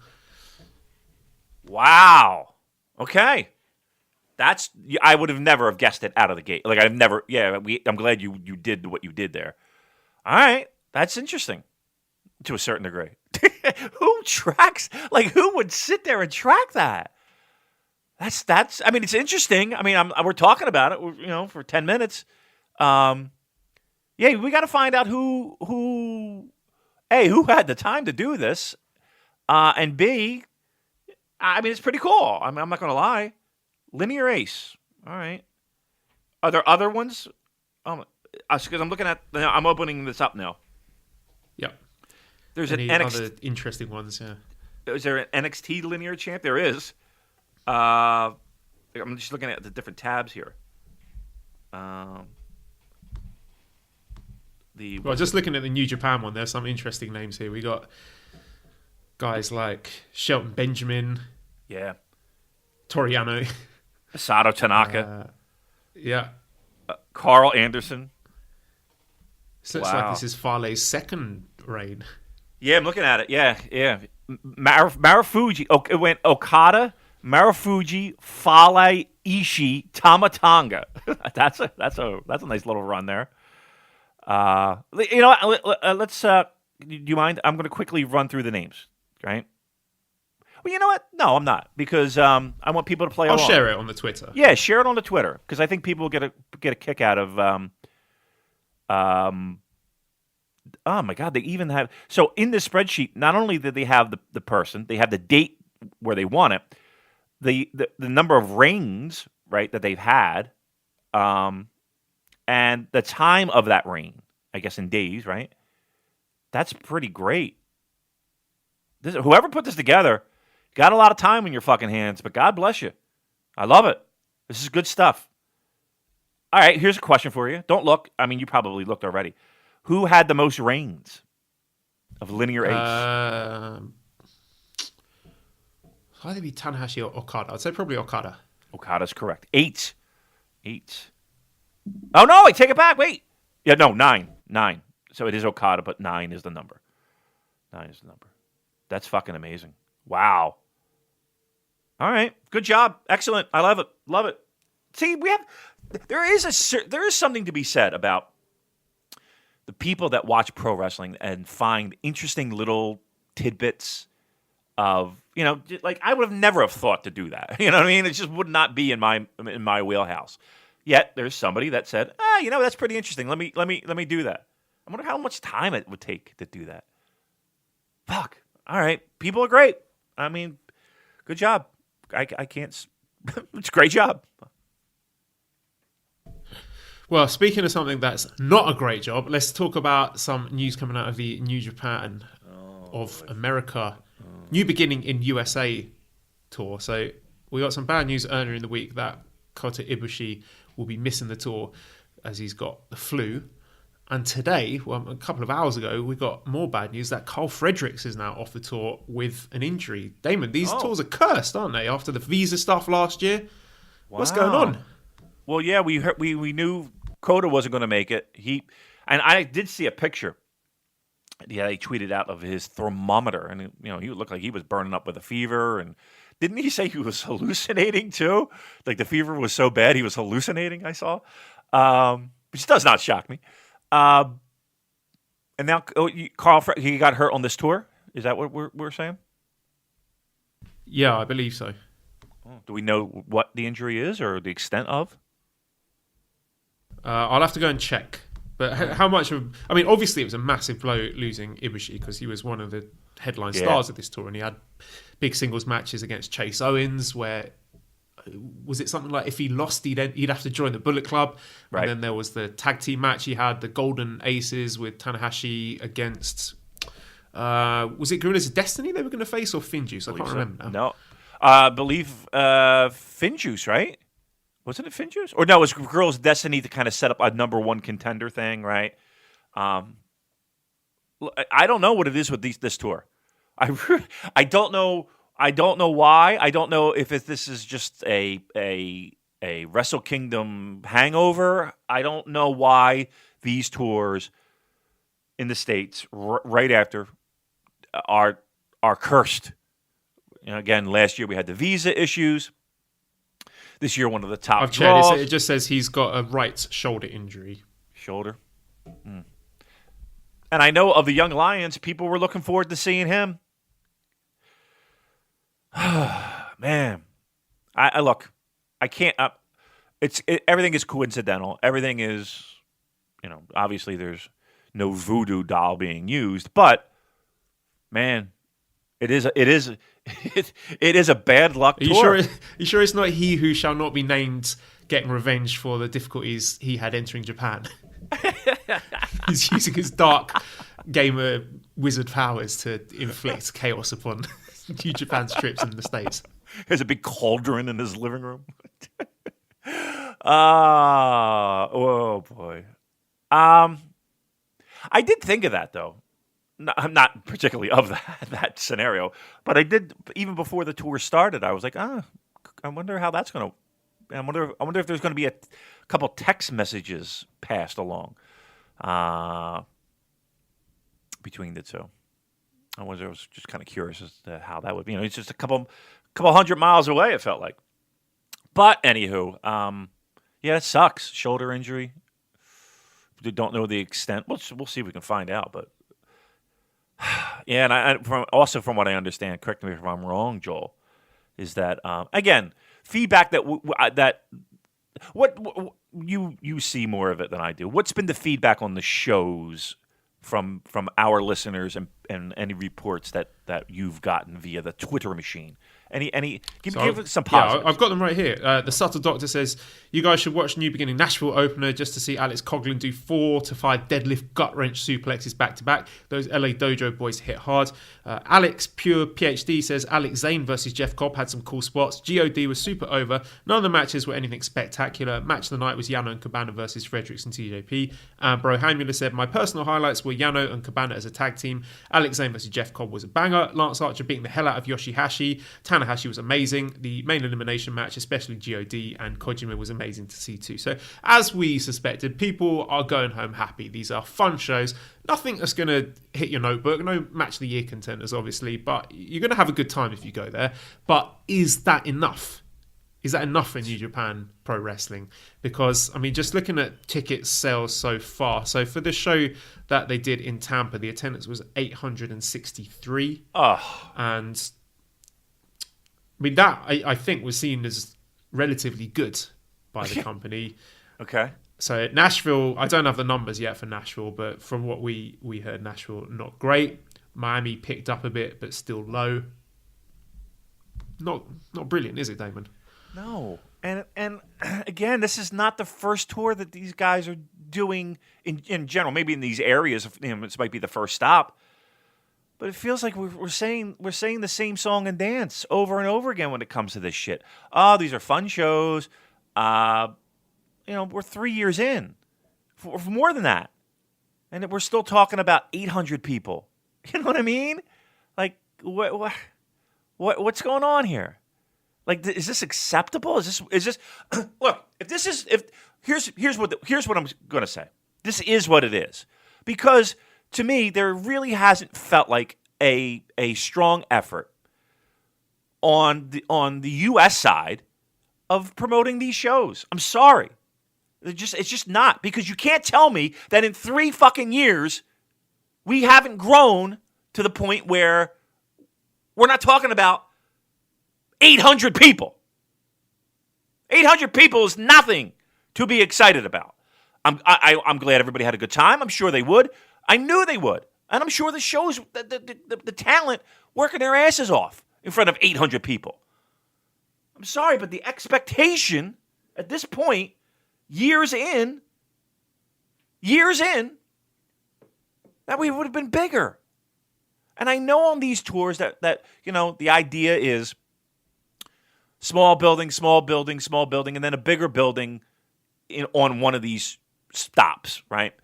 Wow. Okay. I would have never have guessed it out of the gate. Like I'm glad you did what you did there. All right. That's interesting to a certain degree. Who would sit there and track that? That's I mean, it's interesting. I mean, we're talking about it, for 10 minutes. Yeah, we got to find out who had the time to do this, and B, I mean, it's pretty cool. I'm not going to lie. Linear Ace. All right. Are there other ones? Because I'm looking at. I'm opening this up now. Yep. There's Any an other interesting ones? Yeah. Is there an NXT Linear Champ? There is. I'm just looking at the different tabs here. Just looking at the New Japan one, there's some interesting names here. We got guys like Shelton Benjamin, yeah, Toriano, Masato Tanaka, Yeah. Carl Anderson. This looks like this is Farley's second reign. Yeah, I'm looking at it. Yeah. Marufuji. It went Okada, Marufuji, Fale, Ishii, Tamatanga. that's a nice little run there. Let's. Do you mind? I'm going to quickly run through the names. Right. Well, you know what? No, I'm not, because I want people to play along. I'll share it on the Twitter. Yeah, share it on the Twitter, because I think people will get a kick out of. Oh my God! They even have, so in this spreadsheet. Not only did they have the person, they have the date where they won it, the number of reigns, right, that they've had, and the time of that reign. I guess in days, right? That's pretty great. Whoever put this together got a lot of time in your fucking hands, but God bless you. I love it. This is good stuff. All right, here's a question for you. Don't look. I mean, you probably looked already. Who had the most reigns of Linear Ace? Either be Tanahashi or Okada. I'd say probably Okada. Okada's correct. 8. Oh, no, I take it back. Wait. Yeah, no, 9. So it is Okada, but 9 is the number. 9 is the number. That's fucking amazing. Wow. All right. Good job. Excellent. I love it. See, there is something to be said about the people that watch pro wrestling and find interesting little tidbits of, like, I would have never have thought to do that. You know what I mean? It just would not be in my wheelhouse. Yet there's somebody that said, that's pretty interesting. Let me do that. I wonder how much time it would take to do that. Fuck. All right. People are great. I mean, good job. I can't. It's a great job. Well, speaking of something that's not a great job, let's talk about some news coming out of the New Japan of America, New Beginning in USA tour. So we got some bad news earlier in the week that Kota Ibushi will be missing the tour as he's got the flu. And today, a couple of hours ago, we got more bad news that Carl Fredericks is now off the tour with an injury. Damon, these tours are cursed, aren't they? After the visa stuff last year, What's going on? Well, yeah, we knew Kota wasn't going to make it. And I did see a picture. Yeah, he tweeted out of his thermometer, and he looked like he was burning up with a fever. And didn't he say he was hallucinating too? Like the fever was so bad he was hallucinating. I saw, which does not shock me. And now Carl, he got hurt on this tour. Is that what we're saying? Yeah, I believe so. Do we know what the injury is or the extent of? I'll have to go and check. But how much of... I mean, obviously it was a massive blow losing Ibushi because he was one of the headline stars of this tour, and he had big singles matches against Chase Owens where... Was it something like if he lost, he'd have to join the Bullet Club? Right. And then there was the tag team match. He had the Golden Aces with Tanahashi against... was it Gorillas of Destiny they were going to face, or Finjuice? I can't remember now. No. I believe Finjuice, right? Wasn't it Finjuice? Or no, it was Girls' Destiny to kind of set up a number one contender thing, right? I don't know what it is with this tour. I don't know. I don't know why. I don't know if this is just a Wrestle Kingdom hangover. I don't know why these tours in the States right after are cursed. Again, last year we had the visa issues. This year, one of the top I've draws. checked. It just says he's got a right shoulder injury. Shoulder. And I know of the Young Lions, people were looking forward to seeing him. Man, I look. I can't. Everything is coincidental. Everything is, obviously there's no voodoo doll being used, but man, it is a bad luck tour. Are you sure it's not he who shall not be named getting revenge for the difficulties he had entering Japan? He's using his dark gamer wizard powers to inflict chaos upon New Japan's trips in the States. There's a big cauldron in his living room. Oh boy. I did think of that though. I'm not particularly of that scenario, but I did even before the tour started. I was like, I wonder how that's going to. I wonder if there's going to be a couple text messages passed along between the two. I was just kind of curious as to how that would be. It's just a couple hundred miles away, it felt like. But anywho, yeah, it sucks. Shoulder injury. We don't know the extent. We'll see if we can find out. But yeah, and from what I understand, correct me if I'm wrong, Joel, is that again feedback that what you see more of it than I do. What's been the feedback on the shows from our listeners and any reports that you've gotten via the Twitter machine? Give us some positives. Yeah, I've got them right here. The Subtle Doctor says, you guys should watch New Beginning Nashville opener just to see Alex Coughlin do 4 to 5 deadlift gut-wrench suplexes back-to-back. Those LA Dojo boys hit hard. Alex Pure PhD says, Alex Zane versus Jeff Cobb had some cool spots. GOD was super over. None of the matches were anything spectacular. Match of the night was Yano and Cabana versus Fredericks and TJP. Bro Hamula said, my personal highlights were Yano and Cabana as a tag team. Alex Zane versus Jeff Cobb was a banger. Lance Archer beating the hell out of Yoshihashi. Tanahashi was amazing. The main elimination match, especially GOD and Kojima, was amazing to see too. So as we suspected, people are going home happy. These are fun shows. Nothing that's going to hit your notebook. No match of the year contenders, obviously, but you're going to have a good time if you go there. But is that enough? Is that enough for New Japan Pro Wrestling? Because, I mean, just looking at ticket sales so far. So for the show that they did in Tampa, the attendance was 863. Oh. And I mean, that I think was seen as relatively good by the company. Okay. So Nashville, I don't have the numbers yet for Nashville, but from what we heard, Nashville, not great. Miami picked up a bit, but still low. Not brilliant, is it, Damon? No. And again, this is not the first tour that these guys are doing in general. Maybe in these areas, this might be the first stop. But it feels like we're saying the same song and dance over and over again when it comes to this shit. Oh, these are fun shows. We're 3 years in, for more than that, and we're still talking about 800 people. You know what I mean? Like, what's going on here? Like, is this acceptable? Is this? Look, here's what I'm going to say. This is what it is, because to me, there really hasn't felt like a strong effort on the U.S. side of promoting these shows. I'm sorry. It's just not, because you can't tell me that in 3 fucking years we haven't grown to the point where we're not talking about 800 people. 800 people is nothing to be excited about. I'm glad everybody had a good time. I'm sure they would. I knew they would. And I'm sure the shows, the talent working their asses off in front of 800 people. I'm sorry, but the expectation at this point, years in, that we would have been bigger. And I know on these tours that the idea is small building, and then a bigger building on one of these stops, right?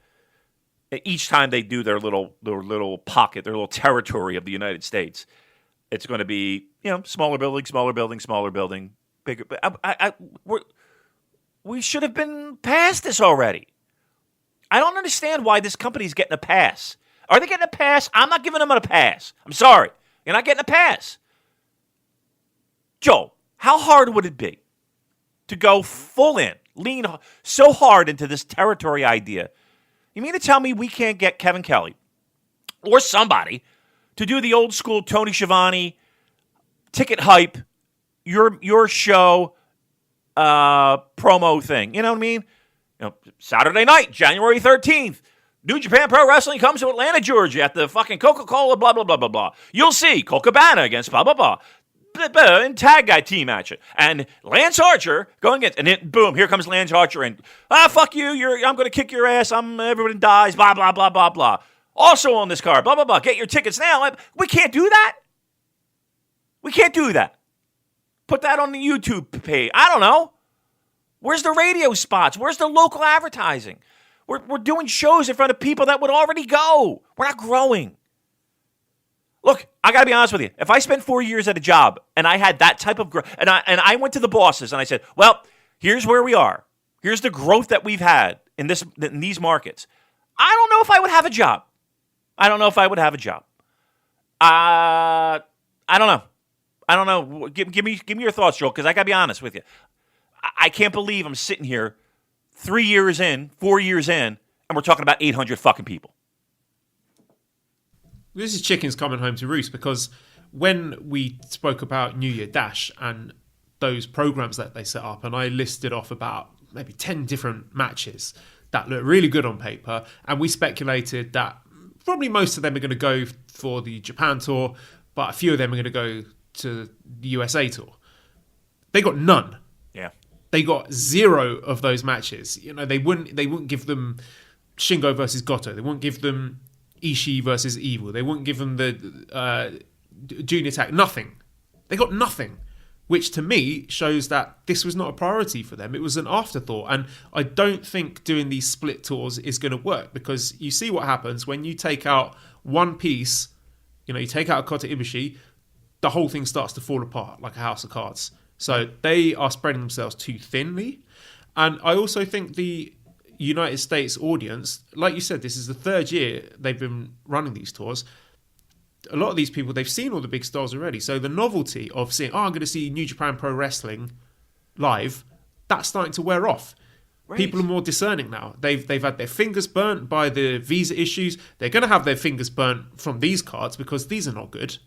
Each time they do their little pocket, their little territory of the United States, it's going to be smaller building, bigger. But we should have been past this already. I don't understand why this company's getting a pass. Are they getting a pass? I'm not giving them a pass. I'm sorry, you're not getting a pass. Joe, how hard would it be to go full in, lean so hard into this territory idea? You mean to tell me we can't get Kevin Kelly or somebody to do the old school Tony Schiavone ticket hype, your show promo thing? You know what I mean? Saturday night, January 13th, New Japan Pro Wrestling comes to Atlanta, Georgia at the fucking Coca-Cola, blah, blah, blah, blah, blah. You'll see Colt Cabana against blah, blah, blah. And tag guy team match it. And Lance Archer going against, and then boom, here comes Lance Archer, and fuck you, I'm going to kick your ass, everybody dies, blah, blah, blah, blah, blah. Also on this card, blah, blah, blah. Get your tickets now. We can't do that. We can't do that. Put that on the YouTube page. I don't know. Where's the radio spots? Where's the local advertising? We're doing shows in front of people that would already go. We're not growing. Look, I got to be honest with you. If I spent 4 years at a job and I had that type of growth, and I went to the bosses and I said, well, here's where we are. Here's the growth that we've had in these markets. I don't know if I would have a job. I don't know. Give me your thoughts, Joel, because I got to be honest with you. I can't believe I'm sitting here 4 years in, and we're talking about 800 fucking people. This is chickens coming home to roost, because when we spoke about New Year Dash and those programs that they set up, and I listed off about maybe 10 different matches that look really good on paper, and we speculated that probably most of them are going to go for the Japan tour, but a few of them are going to go to the USA tour. They got none. Yeah. They got 0 of those matches. You know, they wouldn't give them Shingo versus Goto. They wouldn't give them Ishii versus Evil. They wouldn't give them the Junior Tag. Nothing. They got nothing, which to me shows that this was not a priority for them. It was an afterthought. And I don't think doing these split tours is going to work, because you see what happens when you take out one piece. You know, you take out a Kota Ibushi, the whole thing starts to fall apart like a house of cards. So they are spreading themselves too thinly. And I also think the United States audience, like you said, this is the 3rd year they've been running these tours. A lot of these people, they've seen all the big stars already. So the novelty of seeing, I'm going to see New Japan Pro Wrestling live, that's starting to wear off. Right. People are more discerning now. They've had their fingers burnt by the visa issues. They're going to have their fingers burnt from these cards, because these are not good.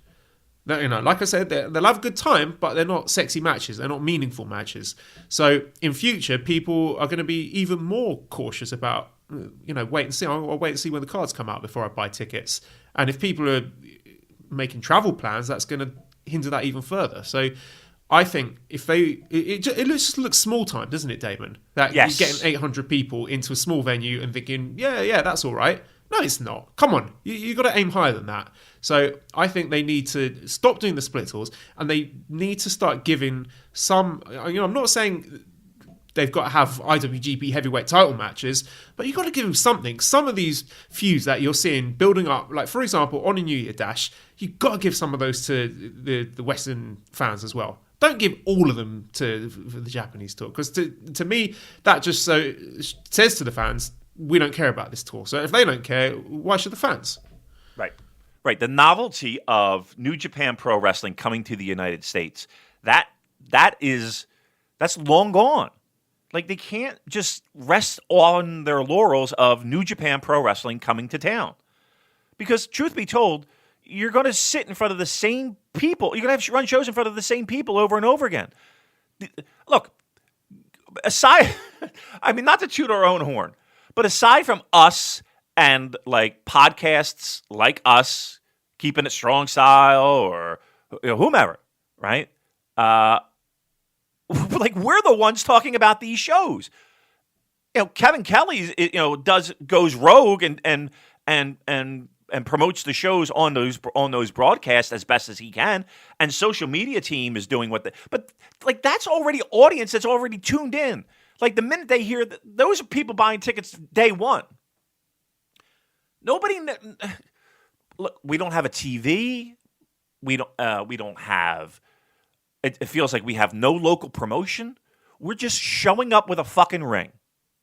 You know, like I said, they'll have a good time, but they're not sexy matches. They're not meaningful matches. So in future, people are going to be even more cautious about, you know, wait and see. I'll wait and see when the cards come out before I buy tickets. And if people are making travel plans, that's going to hinder that even further. So I think if it just looks small time, doesn't it, Damon? That yes. You're getting 800 people into a small venue and thinking, yeah, that's all right. No, it's not. Come on. You got to aim higher than that. So I think they need to stop doing the split tours, and they need to start giving some, you know, I'm not saying they've got to have IWGP heavyweight title matches, but you've got to give them something. Some of these feuds that you're seeing building up, like for example, on a New Year Dash, you've got to give some of those to the Western fans as well. Don't give all of them to the Japanese tour, because to me, that just so says to the fans, we don't care about this tour. So if they don't care, why should the fans? Right. The novelty of New Japan Pro Wrestling coming to the United States, that's long gone. Like, they can't just rest on their laurels of New Japan Pro Wrestling coming to town. Because truth be told, you're going to sit in front of the same people. You're going to have to run shows in front of the same people over and over again. Look, aside, I mean, not to toot our own horn, but aside from us and like podcasts like us, Keeping It Strong Style, or whomever, right? Like, we're the ones talking about these shows. You know, Kevin Kelly, goes rogue and promotes the shows on those broadcasts as best as he can, and social media team is doing but like, that's already audience that's already tuned in. Like, the minute they hear those are people buying tickets day one. Look, we don't have a TV. We don't have. It feels like we have no local promotion. We're just showing up with a fucking ring,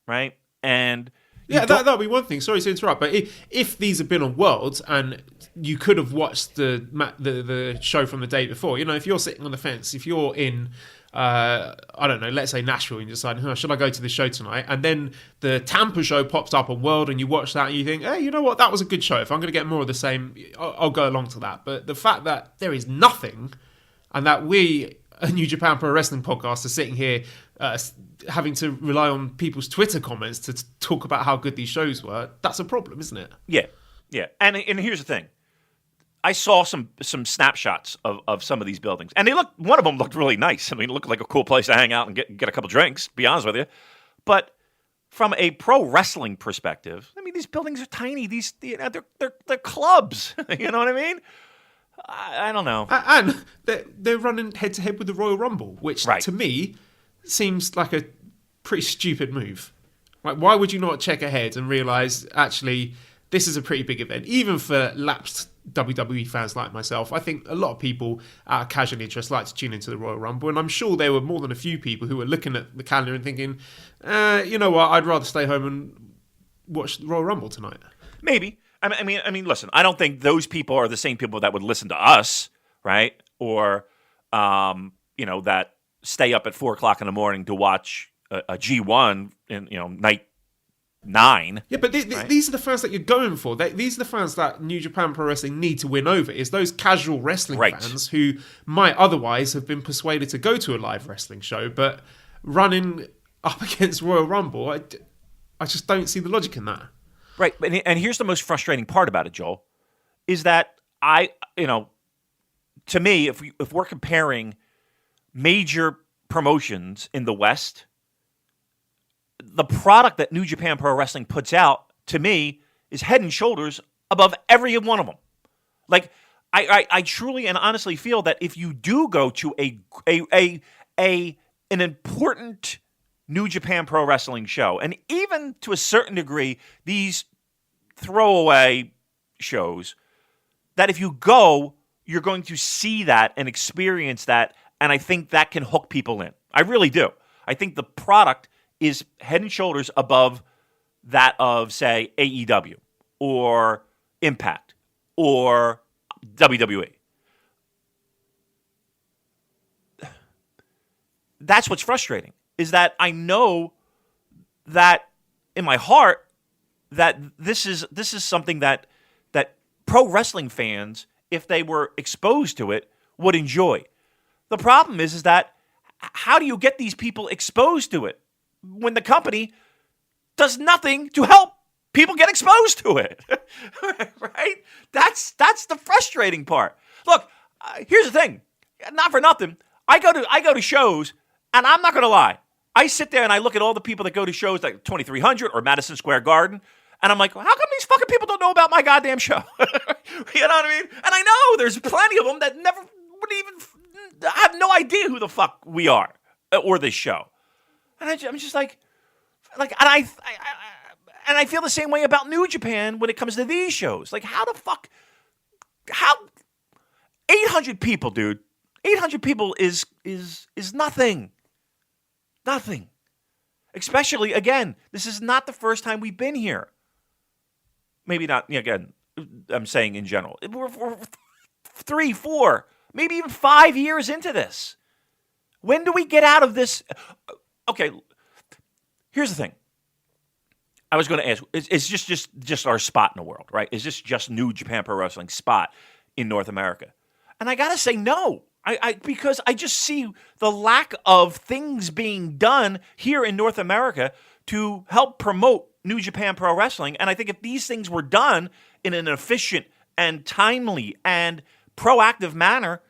right? And that'd be one thing. Sorry to interrupt, but if these had been on Worlds and you could have watched the show from the day before, you know, if you're sitting on the fence, if you're in, I don't know, let's say Nashville, and you decide, should I go to the show tonight? And then the Tampa show pops up on World, and you watch that, and you think, hey, you know what, that was a good show. If I'm going to get more of the same, I'll go along to that. But the fact that there is nothing, and that we, a New Japan Pro Wrestling podcast, are sitting here having to rely on people's Twitter comments to talk about how good these shows were, that's a problem, isn't it? Yeah. And here's the thing. I saw some snapshots of some of these buildings, and one of them looked really nice. I mean, it looked like a cool place to hang out and get a couple drinks, be honest with you. But from a pro wrestling perspective, I mean, these buildings are tiny. They're clubs. You know what I mean? I don't know. And they're running head to head with the Royal Rumble, which to me seems like a pretty stupid move. Like, why would you not check ahead and realise, actually, this is a pretty big event, even for lapsed WWE fans like myself. I think a lot of people out of casual interest like to tune into the Royal Rumble, and I'm sure there were more than a few people who were looking at the calendar and thinking, you know what, I'd rather stay home and watch the Royal Rumble tonight. Maybe. I mean, listen, I don't think those people are the same people that would listen to us, right? Or, that stay up at 4:00 in the morning to watch a G1 in, night 9. Yeah, but these are the fans that you're going for. These are the fans that New Japan Pro Wrestling need to win over. Is those casual wrestling fans who might otherwise have been persuaded to go to a live wrestling show, but running up against Royal Rumble, I just don't see the logic in that. Right, and here's the most frustrating part about it, Joel, is that to me, if we're comparing major promotions in the West, the product that New Japan Pro Wrestling puts out, to me, is head and shoulders above every one of them. Like, I truly and honestly feel that if you do go to an important New Japan Pro Wrestling show, and even to a certain degree, these throwaway shows, that if you go, you're going to see that and experience that, and I think that can hook people in. I really do. I think the product is head and shoulders above that of, say, AEW or Impact or WWE. That's what's frustrating, is that I know that in my heart that this is something that pro wrestling fans, if they were exposed to it, would enjoy. The problem is that how do you get these people exposed to it when the company does nothing to help people get exposed to it? Right? That's the frustrating part. Look, here's the thing. Not for nothing. I go to shows, and I'm not going to lie. I sit there and I look at all the people that go to shows like 2300 or Madison Square Garden, and I'm like, well, how come these fucking people don't know about my goddamn show? You know what I mean? And I know there's plenty of them that never would even have no idea who the fuck we are or this show. And I'm just like, and I feel the same way about New Japan when it comes to these shows. Like, how 800 people, dude? 800 people is nothing. Nothing. Especially, again, this is not the first time we've been here. Maybe not, again, I'm saying in general. We're 3, 4, maybe even 5 years into this. When do we get out of this? Okay, here's the thing. I was going to ask, is just our spot in the world, right? Is this just New Japan Pro Wrestling spot in North America? And I got to say no. Because I just see the lack of things being done here in North America to help promote New Japan Pro Wrestling. And I think if these things were done in an efficient and timely and proactive manner,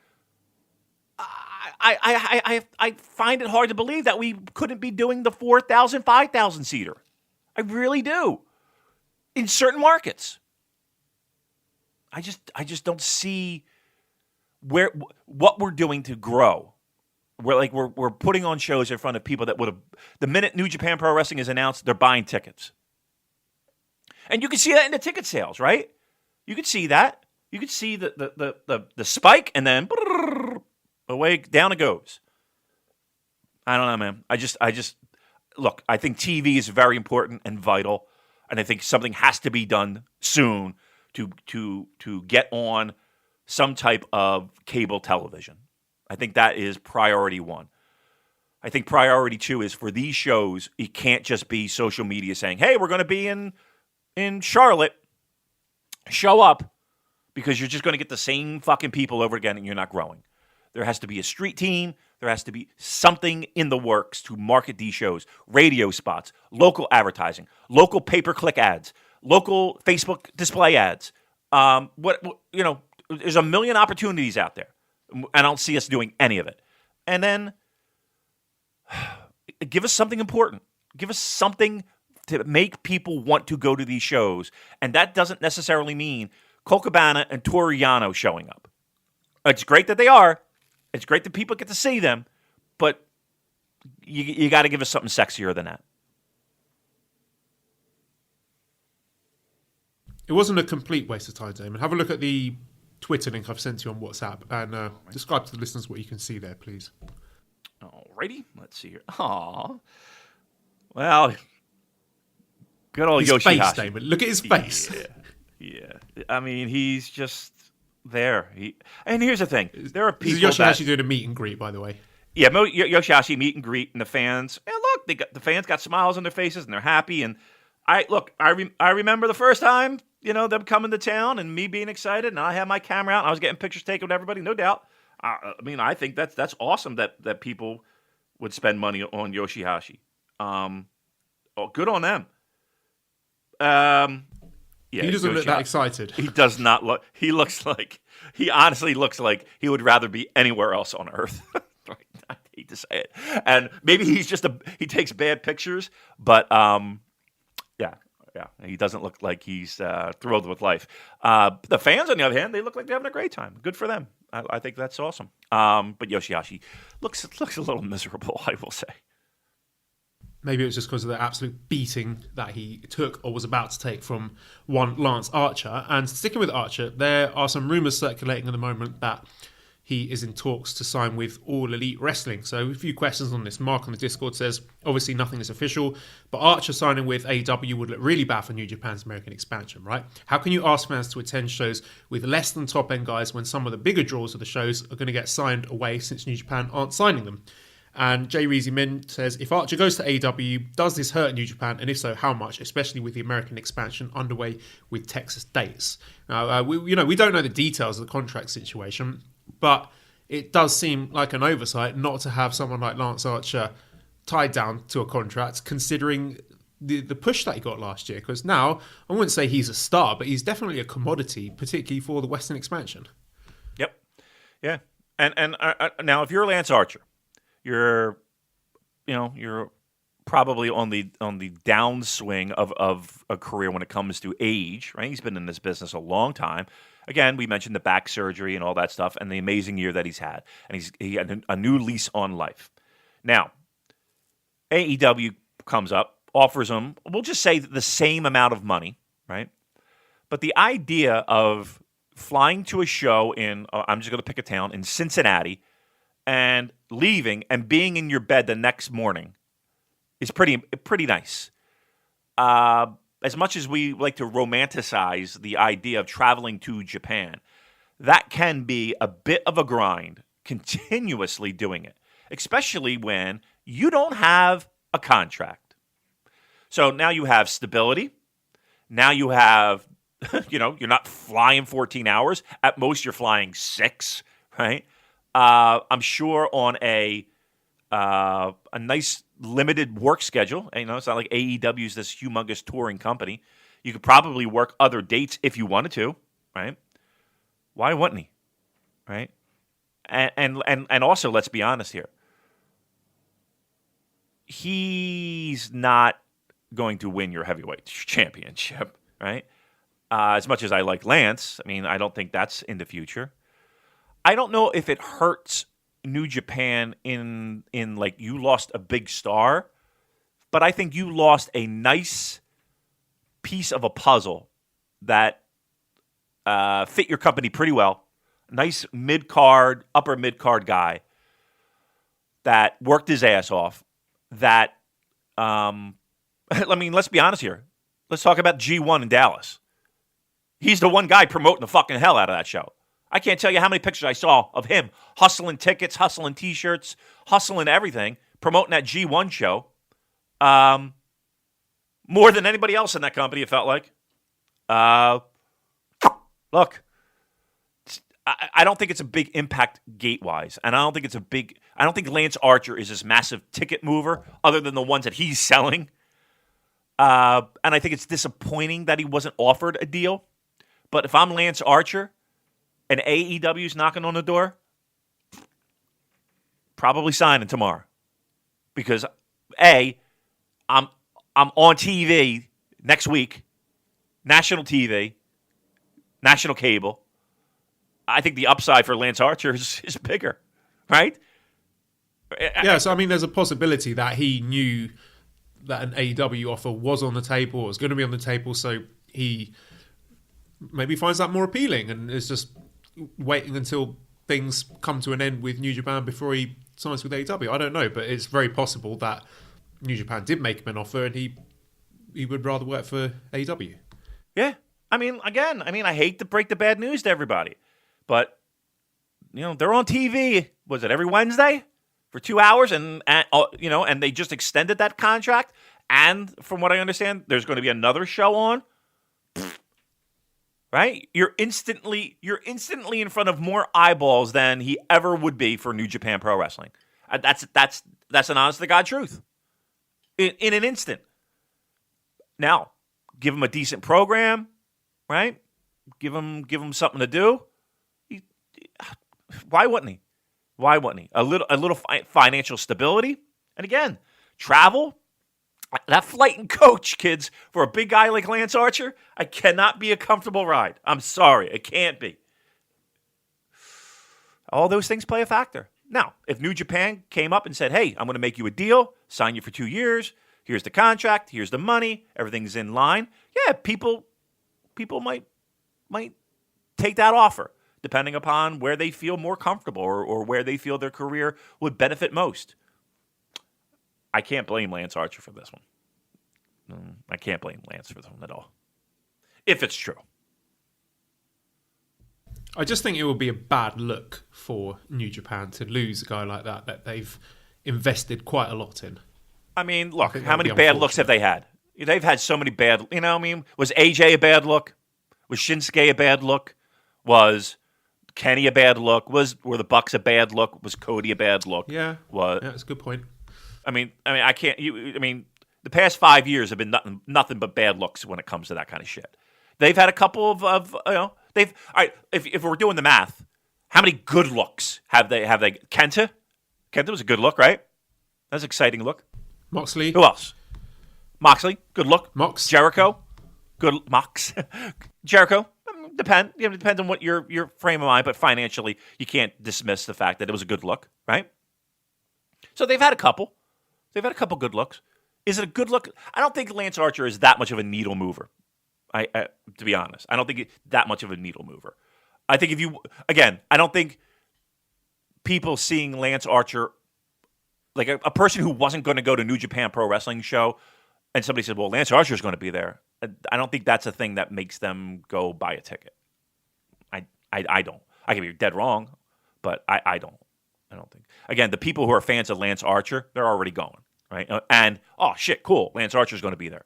I find it hard to believe that we couldn't be doing the 4,000, 5,000 seater. I really do. In certain markets. I just don't see what we're doing to grow. We're putting on shows in front of people that would have, the minute New Japan Pro Wrestling is announced, they're buying tickets. And you can see that in the ticket sales, right? You can see that. You can see the spike, and then away down it goes. I don't know, man. I just look, I think TV is very important and vital, and I think something has to be done soon to get on some type of cable television. I think that is priority 1. I think priority 2 is for these shows, it can't just be social media saying, hey, we're going to be in Charlotte. Show up, because you're just going to get the same fucking people over again and you're not growing. There has to be a street team. There has to be something in the works to market these shows. Radio spots, local advertising, local pay-per-click ads, local Facebook display ads. There's a million opportunities out there, and I don't see us doing any of it. And then give us something important. Give us something to make people want to go to these shows, and that doesn't necessarily mean Colt Cabana and Toru Yano showing up. It's great that they are. It's great that people get to see them, but you got to give us something sexier than that. it wasn't a complete waste of time, Damon. Have a look at the Twitter link I've sent you on WhatsApp and describe to the listeners what you can see there, please. Alrighty, let's see here. Aww. Well, good old His Yoshihashi. face, Damon. Look at his face. Yeah. I mean, he's just there. And here's the thing: there are people. This is Yoshihashi doing a meet and greet, by the way. Yeah, Yoshihashi meet and greet, and the fans. And look, the fans got smiles on their faces, and they're happy. And I remember the first time, them coming to town and me being excited, and I had my camera out, and I was getting pictures taken with everybody, no doubt. I mean, I think that's awesome that people would spend money on Yoshihashi. Good on them. Yeah, he doesn't look that excited. He does not look. He honestly looks like he would rather be anywhere else on Earth. I hate to say it, and maybe he takes bad pictures, but yeah, he doesn't look like he's thrilled with life. The fans, on the other hand, they look like they're having a great time. Good for them. I think that's awesome. But Yoshihashi looks a little miserable, I will say. Maybe it was just because of the absolute beating that he took or was about to take from one Lance Archer. And sticking with Archer, there are some rumours circulating at the moment that he is in talks to sign with All Elite Wrestling. So a few questions on this. Mark on the Discord says, obviously nothing is official, but Archer signing with AEW would look really bad for New Japan's American expansion, right? How can you ask fans to attend shows with less than top-end guys when some of the bigger draws of the shows are going to get signed away since New Japan aren't signing them? And Jay Reezy Min says, if Archer goes to AEW, does this hurt New Japan? And if so, how much? Especially with the American expansion underway with Texas dates. Now, we don't know the details of the contract situation, but it does seem like an oversight not to have someone like Lance Archer tied down to a contract, considering the push that he got last year. Because now, I wouldn't say he's a star, but he's definitely a commodity, particularly for the Western expansion. Yep. Yeah. And now, if you're Lance Archer, you're probably on the downswing of a career when it comes to age, right? He's been in this business a long time. Again, we mentioned the back surgery and all that stuff and the amazing year that he's had. And he had a new lease on life. Now, AEW comes up, offers him, we'll just say the same amount of money, right? But the idea of flying to a show I'm just going to pick a town, in Cincinnati, and leaving and being in your bed the next morning is pretty nice. As much as we like to romanticize the idea of traveling to Japan, that can be a bit of a grind, continuously doing it, especially when you don't have a contract. So now you have stability. Now you have, you're not flying 14 hours. At most, you're flying 6, right? I'm sure on a nice limited work schedule. It's not like AEW's this humongous touring company. You could probably work other dates if you wanted to, right? Why wouldn't he, right? And also, let's be honest here. He's not going to win your heavyweight championship, right? As much as I like Lance, I don't think that's in the future. I don't know if it hurts New Japan in like you lost a big star, but I think you lost a nice piece of a puzzle that fit your company pretty well. Nice mid-card, upper mid-card guy that worked his ass off. That, let's be honest here. Let's talk about G1 in Dallas. He's the one guy promoting the fucking hell out of that show. I can't tell you how many pictures I saw of him hustling tickets, hustling T-shirts, hustling everything, promoting that G1 show. More than anybody else in that company, it felt like. Look, I don't think it's a big impact gate-wise, and I don't think Lance Archer is this massive ticket mover other than the ones that he's selling. And I think it's disappointing that he wasn't offered a deal. But if I'm Lance Archer and AEW's knocking on the door, probably signing tomorrow. Because I'm on TV next week, national TV, national cable. I think the upside for Lance Archer is bigger, right? Yeah, so there's a possibility that he knew that an AEW offer was on the table, or was going to be on the table, so he maybe finds that more appealing and is just waiting until things come to an end with New Japan before he signs with AEW. I don't know, but it's very possible that New Japan did make him an offer and he would rather work for AEW. Yeah. I mean, again, I hate to break the bad news to everybody, but, they're on TV. Was it every Wednesday for 2 hours? And they just extended that contract. And from what I understand, there's going to be another show on. Right? You're instantly in front of more eyeballs than he ever would be for New Japan Pro Wrestling. That's an honest to God truth. In an instant. Now, give him a decent program, right? Give him something to do. Why wouldn't he? Why wouldn't he? A little financial stability, and again, travel. That flight and coach, kids, for a big guy like Lance Archer, I cannot be a comfortable ride. I'm sorry, it can't be. All those things play a factor. Now, if New Japan came up and said, hey, I'm going to make you a deal, sign you for 2 years, here's the contract, here's the money, everything's in line, yeah, people might take that offer, depending upon where they feel more comfortable or where they feel their career would benefit most. I can't blame Lance Archer for this one. I can't blame Lance for this one at all. If it's true. I just think it would be a bad look for New Japan to lose a guy like that they've invested quite a lot in. I mean, look, how many bad looks have they had? They've had so many bad, was AJ a bad look? Was Shinsuke a bad look? Was Kenny a bad look? Were the Bucks a bad look? Was Cody a bad look? Yeah. Yeah, that's a good point. I can't. The past 5 years have been nothing but bad looks when it comes to that kind of shit. They've had a couple of they've. All right, if we're doing the math, how many good looks have they? Kenta was a good look, right? That's an exciting look. Moxley. Who else? Moxley, good look. Mox. Jericho, good. Mox. Jericho. Depends on what your frame of mind, but financially, you can't dismiss the fact that it was a good look, right? So they've had a couple. They've had a couple good looks. Is it a good look? I don't think Lance Archer is that much of a needle mover. To be honest, I don't think that much of a needle mover. I think I don't think people seeing Lance Archer, like a person who wasn't going to go to New Japan Pro Wrestling show, and somebody said, well, Lance Archer is going to be there. I don't think that's a thing that makes them go buy a ticket. I don't. I can be dead wrong, but I don't. I don't think. Again, the people who are fans of Lance Archer, they're already going, right? And, oh, shit, cool, Lance Archer's going to be there,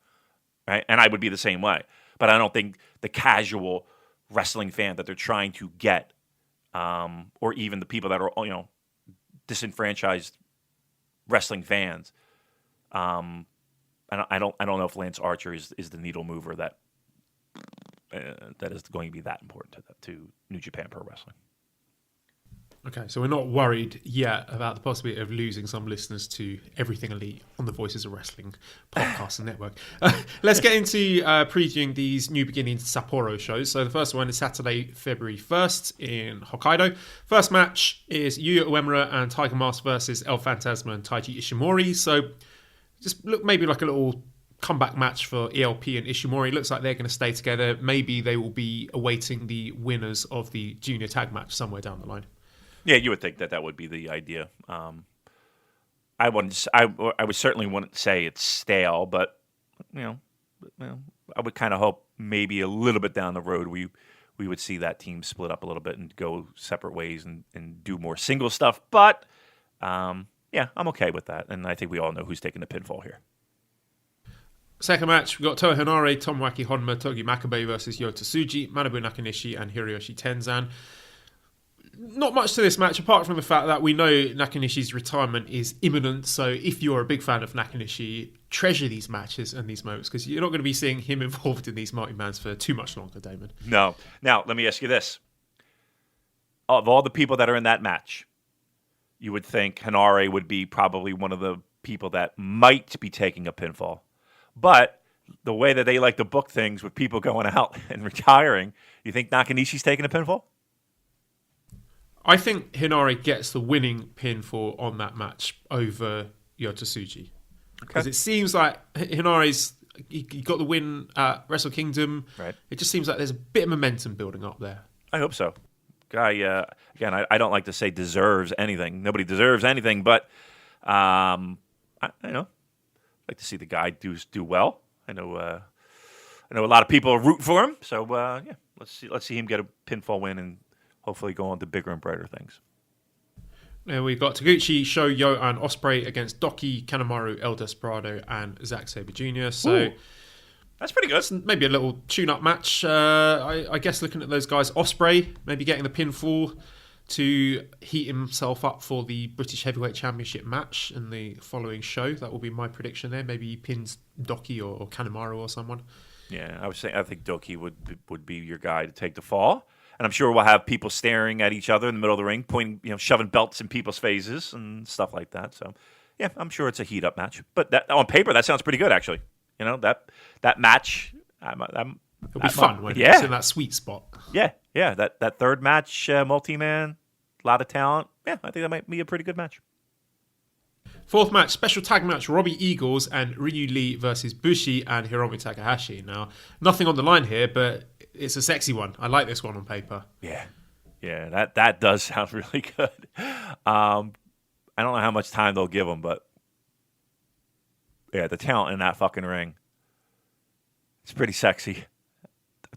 right? And I would be the same way. But I don't think the casual wrestling fan that they're trying to get, or even the people that are, disenfranchised wrestling fans, I don't know if Lance Archer is the needle mover that is going to be that important to New Japan Pro Wrestling. Okay, so we're not worried yet about the possibility of losing some listeners to Everything Elite on the Voices of Wrestling podcast and network. Let's get into previewing these New Beginnings Sapporo shows. So the first one is Saturday, February 1st in Hokkaido. First match is Yuya Uemura and Tiger Mask versus El Phantasma and Taiji Ishimori. So just look maybe like a little comeback match for ELP and Ishimori. Looks like they're going to stay together. Maybe they will be awaiting the winners of the junior tag match somewhere down the line. Yeah, you would think that would be the idea. I would certainly wouldn't say it's stale, but I would kind of hope maybe a little bit down the road we would see that team split up a little bit and go separate ways and do more single stuff. But I'm okay with that, and I think we all know who's taking the pinfall here. Second match, we've got Toa Henare, Tomoaki Honma, Togi Makabe versus Yota Tsuji, Manabu Nakanishi, and Hiroyoshi Tenzan. Not much to this match, apart from the fact that we know Nakanishi's retirement is imminent. So if you're a big fan of Nakanishi, treasure these matches and these moments, because you're not going to be seeing him involved in these multi-mans for too much longer, Damon. No. Now, let me ask you this. Of all the people that are in that match, you would think Henare would be probably one of the people that might be taking a pinfall. But the way that they like to book things with people going out and retiring, you think Nakanishi's taking a pinfall? I think Hinari gets the winning pinfall on that match over Yota Tsuji. Because it seems like Hinari's he got the win at Wrestle Kingdom. Right. It just seems like there's a bit of momentum building up there. I hope so. Guy, again, I don't like to say deserves anything. Nobody deserves anything, but I like to see the guy do well. I know a lot of people are rooting for him. So let's see him get a pinfall win and hopefully go on to bigger and brighter things. Now we've got Taguchi, Shoyo, and Ospreay against Doki, Kanemaru, El Desperado, and Zack Sabre Jr. So Ooh, that's pretty good. maybe a little tune-up match. I guess looking at those guys, Ospreay maybe getting the pinfall to heat himself up for the British Heavyweight Championship match in the following show. That will be my prediction there. Maybe he pins Doki or Kanemaru or someone. Yeah, I think Doki would be your guy to take the fall. And I'm sure we'll have people staring at each other in the middle of the ring, pointing, shoving belts in people's faces and stuff like that. So, yeah, I'm sure it's a heat-up match. But on paper, that sounds pretty good, actually. That match, It'll be fun when it's in that sweet spot. Yeah. That third match, multi-man, a lot of talent. Yeah, I think that might be a pretty good match. Fourth match, special tag match, Robbie Eagles and Ryu Lee versus Bushi and Hiromu Takahashi. Now, nothing on the line here, but it's a sexy one. I like this one on paper. Yeah, that does sound really good. I don't know how much time they'll give them, but yeah, the talent in that fucking ring, it's pretty sexy.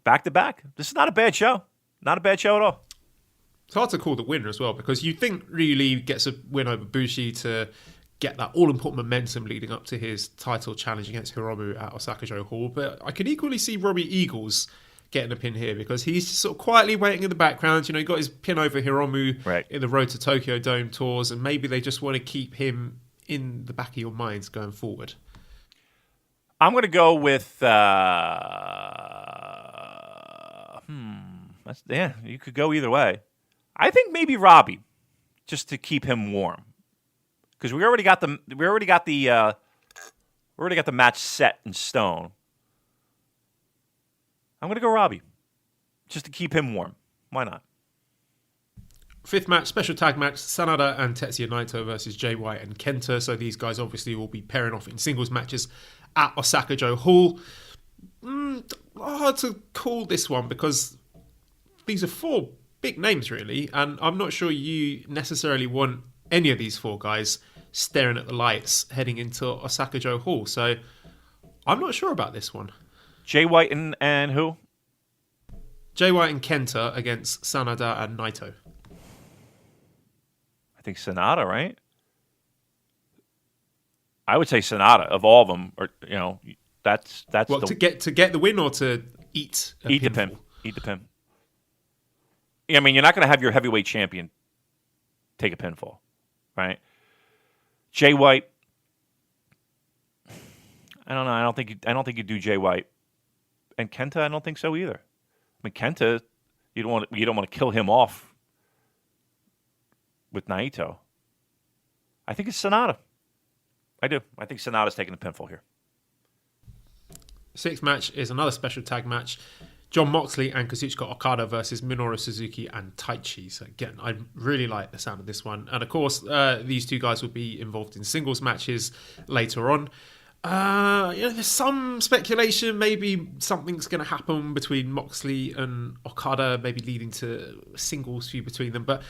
Back to back. This is not a bad show. Not a bad show at all. It's hard to call the winner as well because you think Ryu Lee gets a win over Bushi to get that all-important momentum leading up to his title challenge against Hiromu at Osaka-jo Hall. But I could equally see Robbie Eagles getting a pin here because he's just sort of quietly waiting in the background. He got his pin over Hiromu in the Road to Tokyo Dome tours, and maybe they just want to keep him in the back of your minds going forward. I'm going to go with... you could go either way. I think maybe Robbie, just to keep him warm, because we already got the match set in stone. I'm going to go Robbie, just to keep him warm. Why not? Fifth match, special tag match, Sanada and Tetsuya Naito versus Jay White and Kenta. So these guys obviously will be pairing off in singles matches at Osaka-jo Hall. Hard to call this one because these are four big names really, and I'm not sure you necessarily want any of these four guys staring at the lights heading into Osaka-jo Hall. So I'm not sure about this one. Jay White and who? Jay White and Kenta against Sanada and Naito. I think Sanada, right? I would say Sanada of all of them. Or that's what, to get the win or to eat the pin. Eat the pin. I mean, you're not going to have your heavyweight champion take a pinfall, right? Jay White. I don't know. I don't think you do Jay White, and Kenta. I don't think so either. I mean, Kenta, you don't want to kill him off with Naito. I think it's Sanada. I do. I think Sanada's taking the pinfall here. Sixth match is another special tag match. Jon Moxley and Kazuchika Okada versus Minoru Suzuki and Taichi. So again, I really like the sound of this one. And of course, these two guys will be involved in singles matches later on. There's some speculation maybe something's going to happen between Moxley and Okada, maybe leading to a singles feud between them. But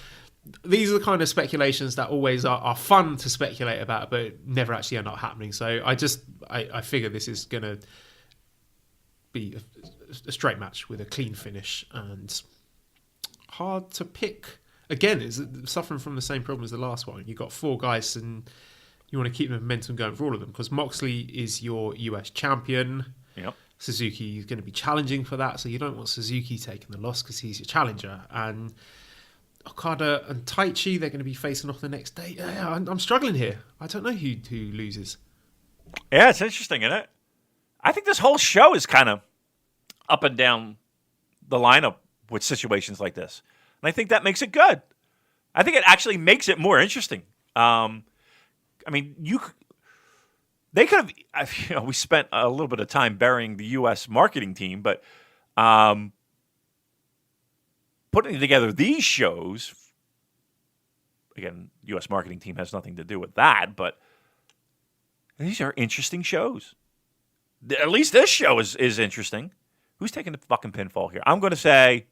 these are the kind of speculations that always are fun to speculate about, but never actually end up happening. So I figure this is going to be a straight match with a clean finish, and hard to pick. Again, is suffering from the same problem as the last one. You've got four guys and you want to keep the momentum going for all of them because Moxley is your US champion. Yep. Suzuki is going to be challenging for that, so you don't want Suzuki taking the loss because he's your challenger. And Okada and Taichi, they're going to be facing off the next day. I'm struggling here. I don't know who loses. Yeah, it's interesting, isn't it? I think this whole show is kind of up and down the lineup with situations like this. And I think that makes it good. I think it actually makes it more interesting. I mean, they could have, we spent a little bit of time burying the U.S. marketing team, but putting together these shows, again, U.S. marketing team has nothing to do with that, but these are interesting shows. At least this show is interesting. Who's taking the fucking pinfall here? I'm going to say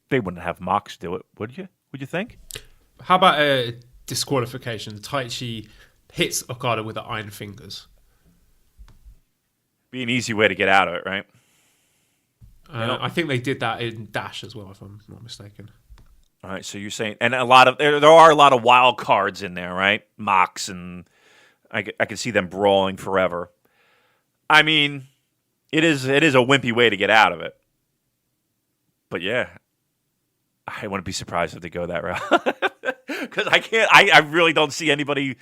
they wouldn't have Mox do it, would you? Would you think? How about a disqualification? Taichi hits Okada with the iron fingers. Be an easy way to get out of it, right? I think they did that in Dash as well, if I'm not mistaken. All right, so you're saying, and there are a lot of wild cards in there, right? Mox, and I can see them brawling forever. I mean, it is a wimpy way to get out of it. But yeah, I wouldn't be surprised if they go that route. Because I really don't see anybody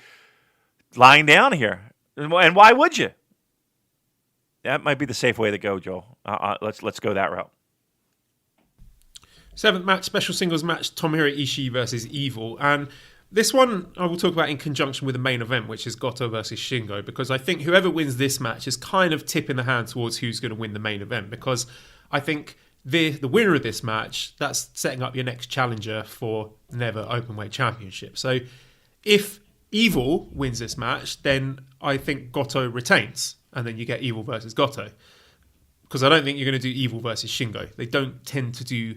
lying down here. And why would you? That might be the safe way to go, Joel. Let's go that route. 7th match, special singles match, Tomohiro Ishii versus Evil. And this one I will talk about in conjunction with the main event, which is Goto versus Shingo, because I think whoever wins this match is kind of tipping the hand towards who's going to win the main event, because I think the winner of this match, that's setting up your next challenger for Never Openweight Championship. So if Evil wins this match, then I think Goto retains, and then you get Evil versus Goto. Because I don't think you're going to do Evil versus Shingo. They don't tend to do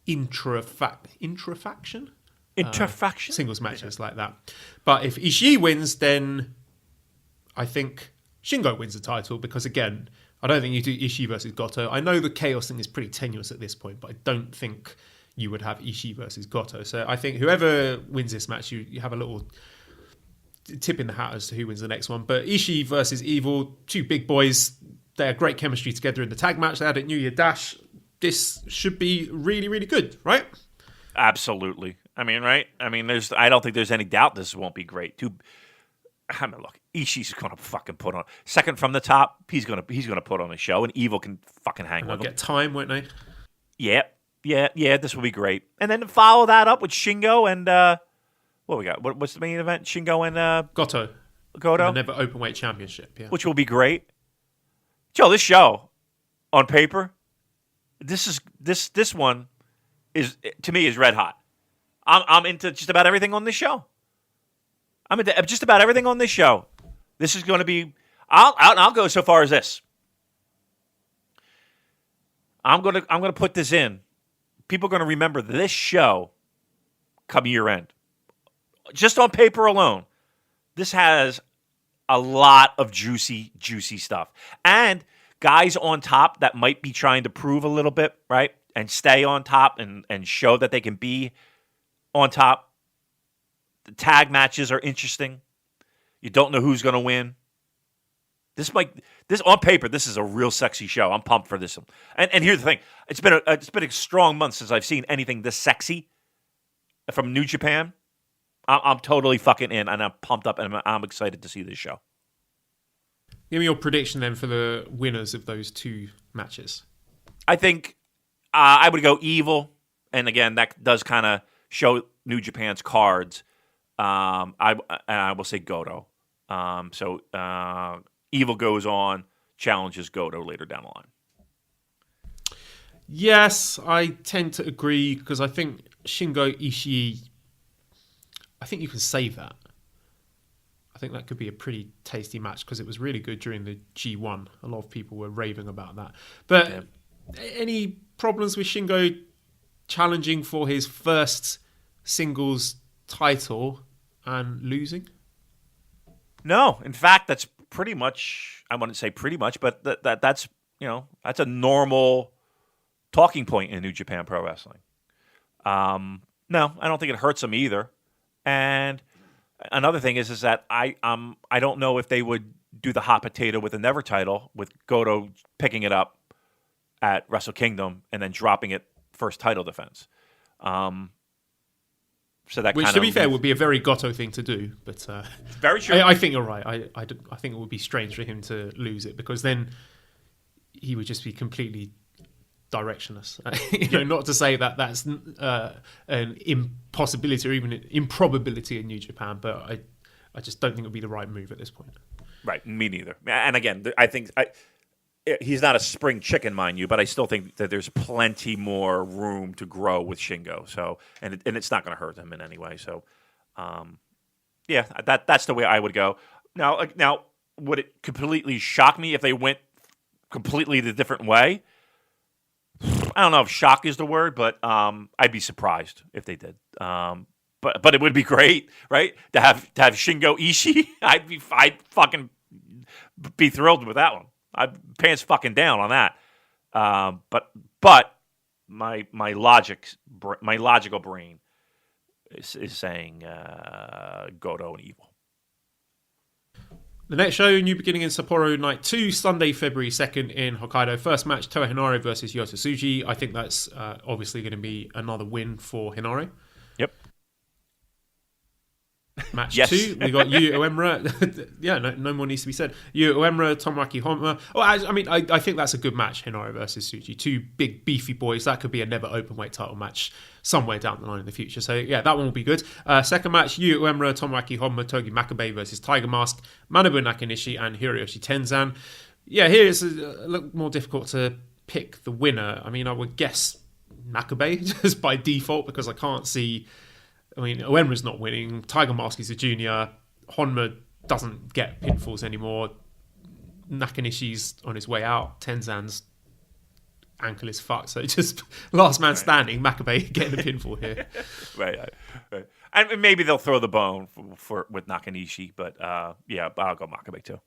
intrafaction singles matches like that. But if Ishii wins, then I think Shingo wins the title, because again, I don't think you do Ishii versus Goto. I know the chaos thing is pretty tenuous at this point, but I don't think you would have Ishii versus Goto. So I think whoever wins this match, you have a little tip in the hat as to who wins the next one. But Ishii versus Evil, two big boys. They had great chemistry together in the tag match they had at New Year Dash. This should be really, really good, right? Absolutely. I mean, right? I mean, I don't think there's any doubt this won't be great. I mean, look, Ishii's gonna fucking put on second from the top. He's gonna put on a show, and Evil can fucking hang with him. Get time, won't they? Yeah. This will be great. And then follow that up with Shingo and what we got? What's the main event? Shingo and Goto. The Never Openweight Championship. Yeah, which will be great. Joe, this show on paper, this one is, to me, is red hot. I'm into just about everything on this show. I'm into just about everything on this show. This is going to be. I'll go so far as this. I'm gonna put this in. People are going to remember this show come year end. Just on paper alone, this has a lot of juicy stuff. And guys on top that might be trying to prove a little bit, right? And stay on top and show that they can be on top. The tag matches are interesting. You don't know who's going to win. This on paper, this is a real sexy show. I'm pumped for this one. And here's the thing: it's been a strong month since I've seen anything this sexy from New Japan. I'm totally fucking in, and I'm pumped up, and I'm excited to see this show. Give me your prediction then for the winners of those two matches. I think I would go Evil, and again, that does kind of show New Japan's cards. I will say Goto. So Evil goes on, challenges Goto later down the line. Yes, I tend to agree, because I think Shingo Ishii, I think you can save that. I think that could be a pretty tasty match, because it was really good during the G1. A lot of people were raving about that. But any problems with Shingo challenging for his first singles title and losing? No, in fact, that's pretty much, I wouldn't say pretty much, but that's a normal talking point in New Japan Pro Wrestling. No, I don't think it hurts him either. And another thing is that I don't know if they would do the hot potato with the Never title, with Goto picking it up at Wrestle Kingdom and then dropping it first title defense. So that, which, to be fair, would be a very Goto thing to do. But very true. I think you're right. I think it would be strange for him to lose it, because then he would just be completely directionless. Not to say that that's an impossibility or even an improbability in New Japan, but I just don't think it would be the right move at this point. Right, me neither. And again, I think he's not a spring chicken, mind you, but I still think that there's plenty more room to grow with Shingo. So, and it's not going to hurt him in any way. So, Yeah, that's the way I would go. Now, would it completely shock me if they went completely the different way? I don't know if shock is the word, but I'd be surprised if they did. But it would be great, right? To have Shingo Ishii, I'd fucking be thrilled with that one. I'd pants fucking down on that. But my logical brain is saying Goto and Evil. The next show, New Beginning in Sapporo Night 2, Sunday, February 2nd in Hokkaido. First match, Toa Hinare versus Yota Tsuji. I think that's obviously going to be another win for Hinare. Yep. Match 2, we got Yu Uemura. Yeah, no more needs to be said. Yu Uemura, Tomoaki Honma. Oh, I think that's a good match, Hinare versus Tsuji. Two big, beefy boys. That could be a never open-weight title match somewhere down the line in the future. So, yeah, that one will be good. Second match, Yu Uemura, Tomoaki Honma, Togi Makabe versus Tiger Mask, Manabu Nakanishi, and Hiroyoshi Tenzan. Yeah, here it's a little more difficult to pick the winner. I mean, I would guess Makabe just by default because I can't see... I mean, Uemura's not winning. Tiger Mask is a junior. Honma doesn't get pinfalls anymore. Nakanishi's on his way out. Tenzan's ankle is fucked. So just last man standing. Makabe getting a pinfall here. Right. And maybe they'll throw the bone with Nakanishi, but yeah, I'll go Makabe too.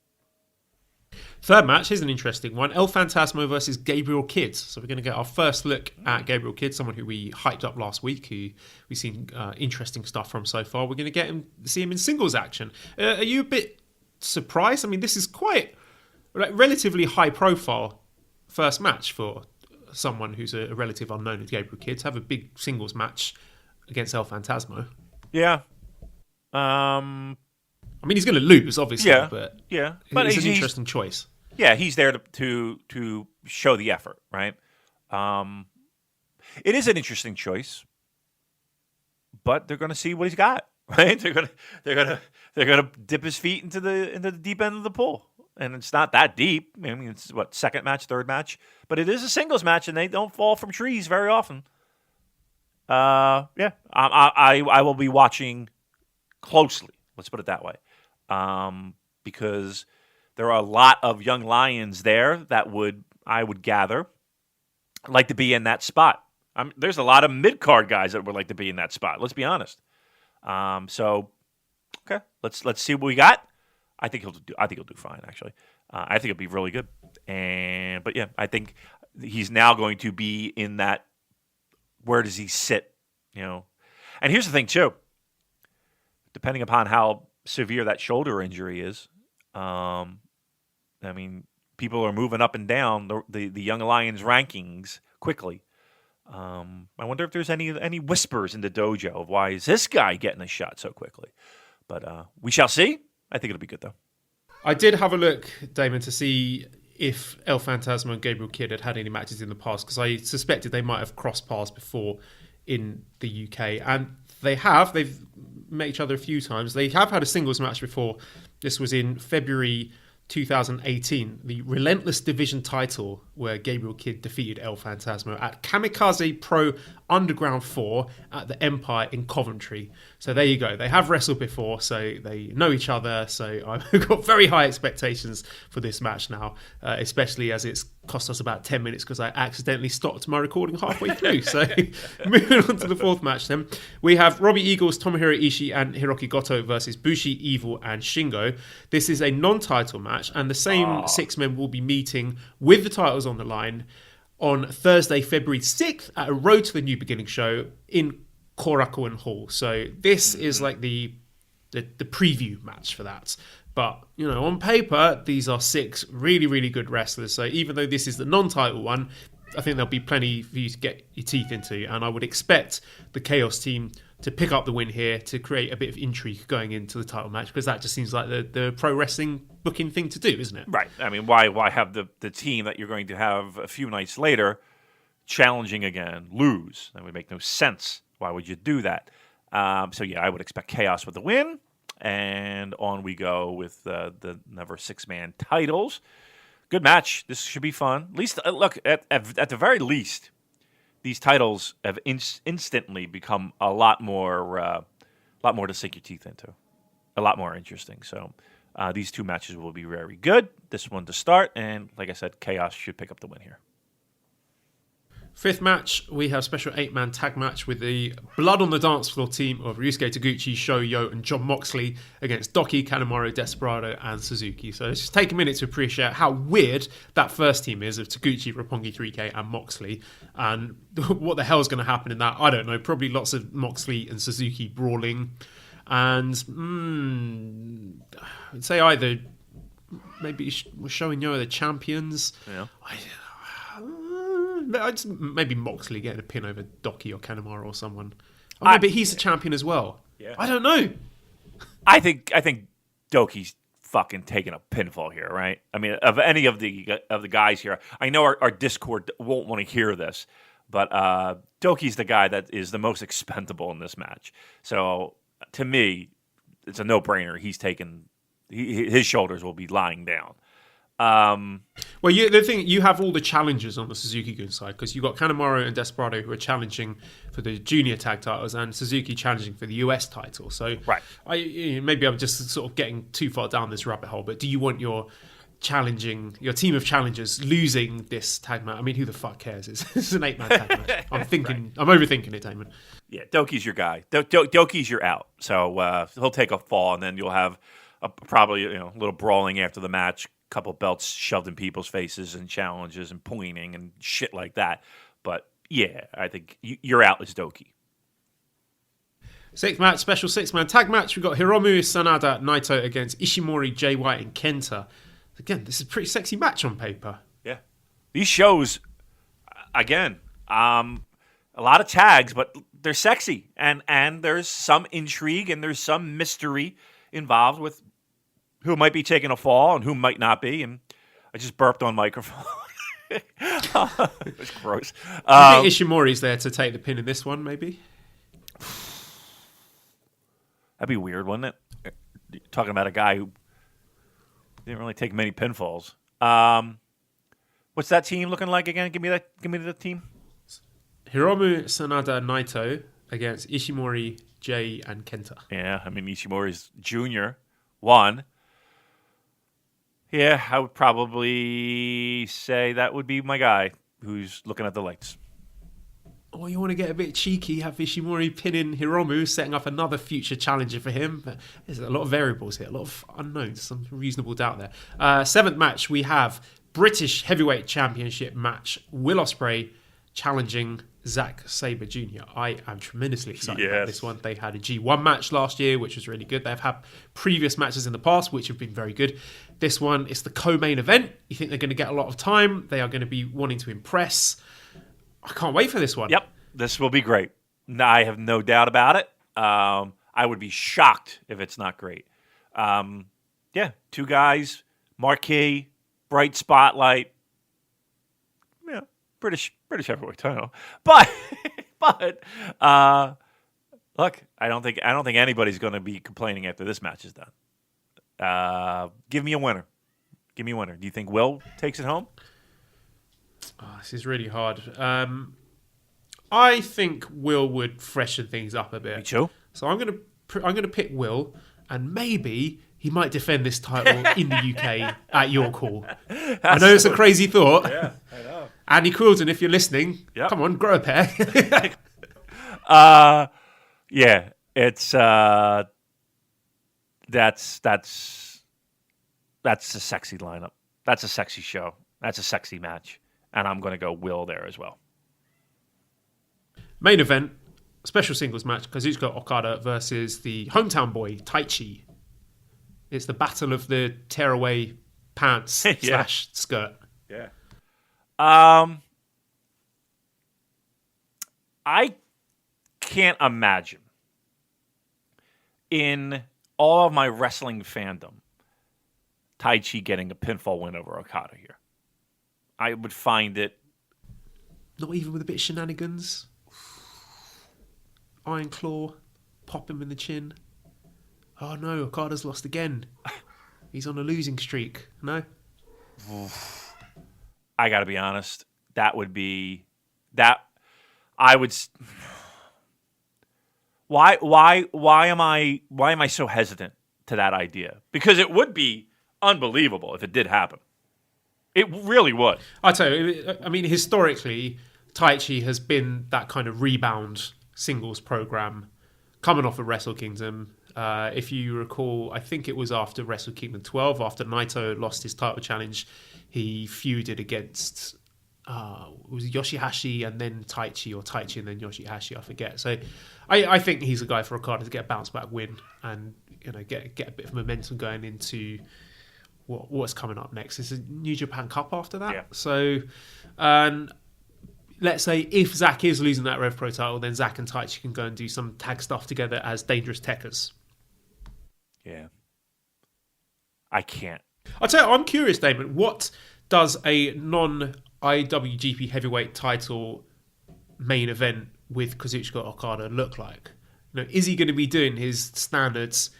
Third match is an interesting one. El Phantasmo versus Gabriel Kidd. So we're going to get our first look at Gabriel Kidd, someone who we hyped up last week, who we've seen interesting stuff from so far. We're going to see him in singles action. Are you a bit surprised? I mean, this is quite relatively high profile first match for someone who's a relative unknown as Gabriel Kidd to have a big singles match against El Phantasmo. Yeah. I mean, he's going to lose, obviously, but it's an interesting choice. Yeah, he's there to show the effort, right? It is an interesting choice, but they're going to see what he's got, right? They're gonna dip his feet into the deep end of the pool, and it's not that deep. I mean, it's second match, third match, but it is a singles match, and they don't fall from trees very often. I will be watching closely. Let's put it that way. Because there are a lot of young lions there that I would gather like to be in that spot. There's a lot of mid-card guys that would like to be in that spot. Let's be honest. So okay, let's see what we got. I think he'll do fine. Actually, I think it'll be really good. But yeah, I think he's now going to be in that. Where does he sit? And here's the thing too. Depending upon how severe that shoulder injury is, I mean, people are moving up and down the Young Lions rankings quickly. I wonder if there's any whispers in the dojo of why is this guy getting a shot so quickly. But we shall see. I think it'll be good though. I did have a look, Damon, to see if El Phantasmo and Gabriel Kidd had any matches in the past because I suspected they might have crossed paths before in the UK, and they have. They've met each other a few times. They have had a singles match before. This was in February 2018, the Relentless Division title, where Gabriel Kidd defeated El Phantasmo at Kamikaze Pro Underground 4 at the Empire in Coventry. So there you go. They have wrestled before, so they know each other. So I've got very high expectations for this match now, especially as it's cost us about 10 minutes because I accidentally stopped my recording halfway through. So moving on to the fourth match then. We have Robbie Eagles, Tomohiro Ishii and Hiroki Goto versus Bushi, Evil and Shingo. This is a non-title match and the same six men will be meeting with the titles on the line on Thursday, February 6th at a Road to the New Beginning show in Korakuen Hall. So this is like the preview match for that. But, on paper, these are six really, really good wrestlers. So even though this is the non-title one, I think there'll be plenty for you to get your teeth into. And I would expect the Chaos team to pick up the win here to create a bit of intrigue going into the title match because that just seems like the pro wrestling booking thing to do, isn't it? Right. I mean, why have the team that you're going to have a few nights later challenging again lose? That would make no sense. Why would you do that? So yeah, I would expect Chaos with the win. And on we go with the number 6-man titles. Good match. This should be fun. At least, look, at the very least, these titles have instantly become a lot more to sink your teeth into. a lot more interesting. So these two matches will be very good. This one to start, and like I said, Chaos should pick up the win here. Fifth match, we have special 8-man tag match with the Blood on the Dance Floor team of Ryusuke Taguchi, Shoyo, and John Moxley against Doki, Kanemaru, Desperado, and Suzuki. So let's just take a minute to appreciate how weird that first team is of Taguchi, Roppongi 3K, and Moxley. And what the hell is going to happen in that? I don't know. Probably lots of Moxley and Suzuki brawling. And I'd say either maybe Shoyo and Yo are the champions. Yeah. Maybe Moxley getting a pin over Doki or Kanemaru or someone. Oh, maybe he's a champion as well. Yeah. I don't know. I think Doki's fucking taking a pinfall here, right? I mean, of any of the guys here, I know our Discord won't want to hear this, but Doki's the guy that is the most expendable in this match. So to me, it's a no-brainer. He's taking his shoulders will be lying down. Well, the thing, you have all the challengers on the Suzuki-gun side because you've got Kanemaru and Desperado who are challenging for the junior tag titles and Suzuki challenging for the US title. So right. Maybe I'm just sort of getting too far down this rabbit hole, but do you want your team of challengers losing this tag match? I mean, who the fuck cares? It's an 8-man tag match. I'm thinking, right. I'm overthinking it, Damon. Yeah, Doki's your guy. Doki's your out. So he'll take a fall and then you'll have probably a little brawling after the match. Couple belts shoved in people's faces and challenges and pointing and shit like that. But yeah, I think you're out as Doki. Sixth match, special 6-man tag match. We've got Hiromu, Sanada, Naito against Ishimori, Jay White, and Kenta. Again, this is a pretty sexy match on paper. Yeah. These shows, again, a lot of tags, but they're sexy. And there's some intrigue and there's some mystery involved with who might be taking a fall and who might not be. And I just burped on microphone. It was gross. I think Ishimori's there to take the pin in this one, maybe? That'd be weird, wouldn't it? Talking about a guy who didn't really take many pinfalls. What's that team looking like again? Give me the team. Hiromu, Sanada, Naito against Ishimori, Jay, and Kenta. Yeah, I mean, Ishimori's junior, one. Yeah, I would probably say that would be my guy who's looking at the lights. Or you want to get a bit cheeky, have Ishimori pinning Hiromu, setting up another future challenger for him. But there's a lot of variables here, a lot of unknowns, some reasonable doubt there. Seventh match, we have British Heavyweight Championship match. Will Ospreay challenging Zack Sabre Jr. I am tremendously excited about this one. They had a G1 match last year, which was really good. They've had previous matches in the past, which have been very good. This one is the co-main event. You think they're going to get a lot of time. They are going to be wanting to impress. I can't wait for this one. Yep, this will be great. I have no doubt about it. I would be shocked if it's not great. Yeah, two guys, marquee, bright spotlight. Yeah, British heavyweight title. But look, I don't think anybody's going to be complaining after this match is done. Give me a winner. Do you think Will takes it home? Oh, this is really hard. I think Will would freshen things up a bit. Me too. So I'm gonna pick Will, and maybe he might defend this title in the UK at your call. I know it's a crazy thought. Yeah, I know. Andy Quilden, if you're listening, come on, grow a pair. Yeah, it's that's a sexy lineup. That's a sexy show. That's a sexy match. And I'm going to go Will there as well. Main event, special singles match, Kazuchika Okada versus the hometown boy, Taichi. It's the battle of the tearaway pants slash skirt. Yeah. I can't imagine in all of my wrestling fandom Taichi getting a pinfall win over Okada here. I would find it... Not even with a bit of shenanigans? Iron Claw, pop him in the chin. Oh no, Okada's lost again. He's on a losing streak. No? I gotta be honest. That would be... I would... Why am I so hesitant to that idea because it would be unbelievable if it did happen. It really would. I tell you, I mean, historically, Taichi has been that kind of rebound singles program coming off of Wrestle Kingdom. If you recall, I think it was after Wrestle Kingdom 12, after Naito lost his title challenge, he feuded against it was Yoshihashi and then Taichi, or Taichi and then Yoshihashi, I forget. So I think he's a guy for Okada to get a bounce back win and get a bit of momentum going into what's coming up next. It's a New Japan Cup after that. Yeah. So let's say if Zack is losing that Rev Pro title, then Zack and Taichi can go and do some tag stuff together as Dangerous Tekkers. Yeah. I can't. I'll tell you, I'm curious, Damon, what does a non-IWGP heavyweight title main event with Kazuchika Okada look like? Is he going to be doing his standards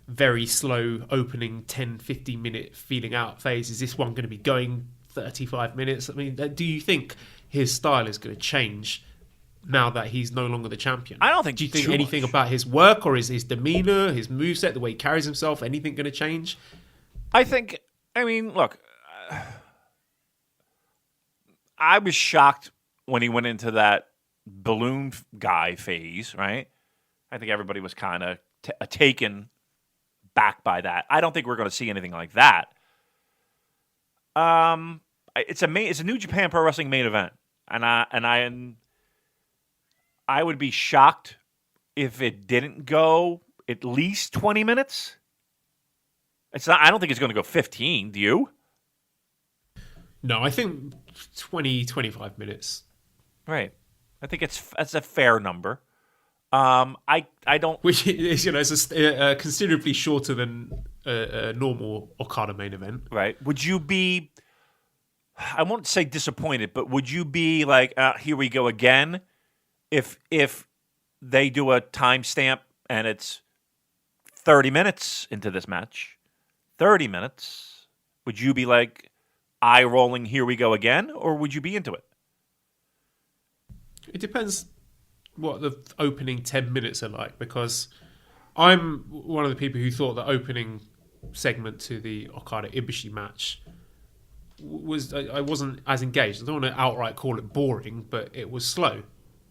very slow opening 10-15 minute feeling out phase? Is this one going to be going 35 minutes? I mean, do you think his style is going to change now that he's no longer the champion? I don't think. Do you think anything about his work or his demeanor, his moveset, the way he carries himself, anything going to change? I mean, look, I was shocked when he went into that balloon guy phase, right? I think everybody was kind of taken back by that. I don't think we're going to see anything like that. It's a New Japan Pro Wrestling main event, and I would be shocked if it didn't go at least 20 minutes. It's not. I don't think it's going to go 15. Do you? No, I think 20, 25 minutes. Right. I think that's a fair number. I don't. Which is, it's considerably shorter than a normal Okada main event. Right. Would you be? I won't say disappointed, but would you be like, here we go again? If they do a timestamp and it's 30 minutes into this match, 30 minutes, would you be like, eye rolling, here we go again, or would you be into it? It depends what the opening 10 minutes are like, because I'm one of the people who thought the opening segment to the Okada Ibushi match I wasn't as engaged. I don't want to outright call it boring, but it was slow.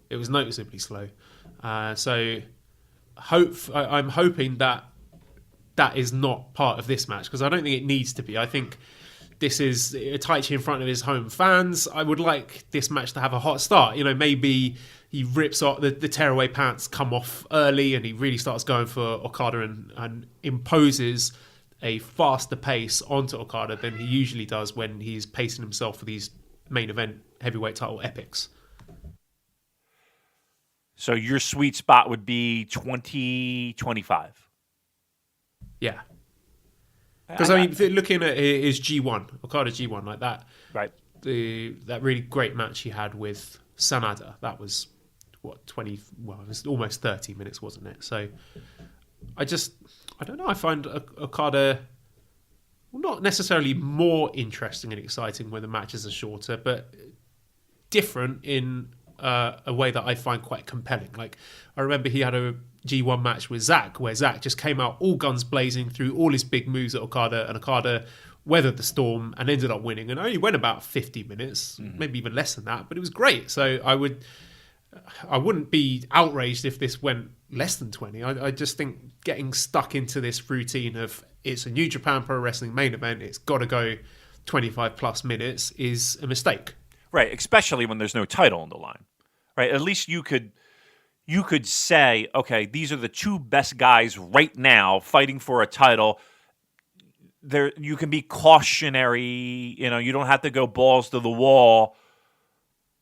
It was noticeably slow. So I'm hoping that is not part of this match, because I don't think it needs to be. I think this is Taichi in front of his home fans. I would like this match to have a hot start. Maybe he rips off the tearaway pants, come off early, and he really starts going for Okada and imposes a faster pace onto Okada than he usually does when he's pacing himself for these main event heavyweight title epics. So your sweet spot would be 20-25. Yeah. Because looking at his G1, Okada G1, like that, right? That really great match he had with Sanada, that was it was almost 30 minutes, wasn't it? So I don't know. I find Okada not necessarily more interesting and exciting when the matches are shorter, but different in a way that I find quite compelling. Like, I remember he had a G1 match with Zack, where Zack just came out all guns blazing through all his big moves at Okada, and Okada weathered the storm and ended up winning, and only went about 50 minutes, maybe even less than that, but it was great. So I wouldn't be outraged if this went less than 20. I just think getting stuck into this routine of it's a New Japan Pro Wrestling main event, it's got to go 25 plus minutes, is a mistake. Right, especially when there's no title on the line. Right, at least you could say, okay, these are the two best guys right now fighting for a title. There, you can be cautionary. You don't have to go balls to the wall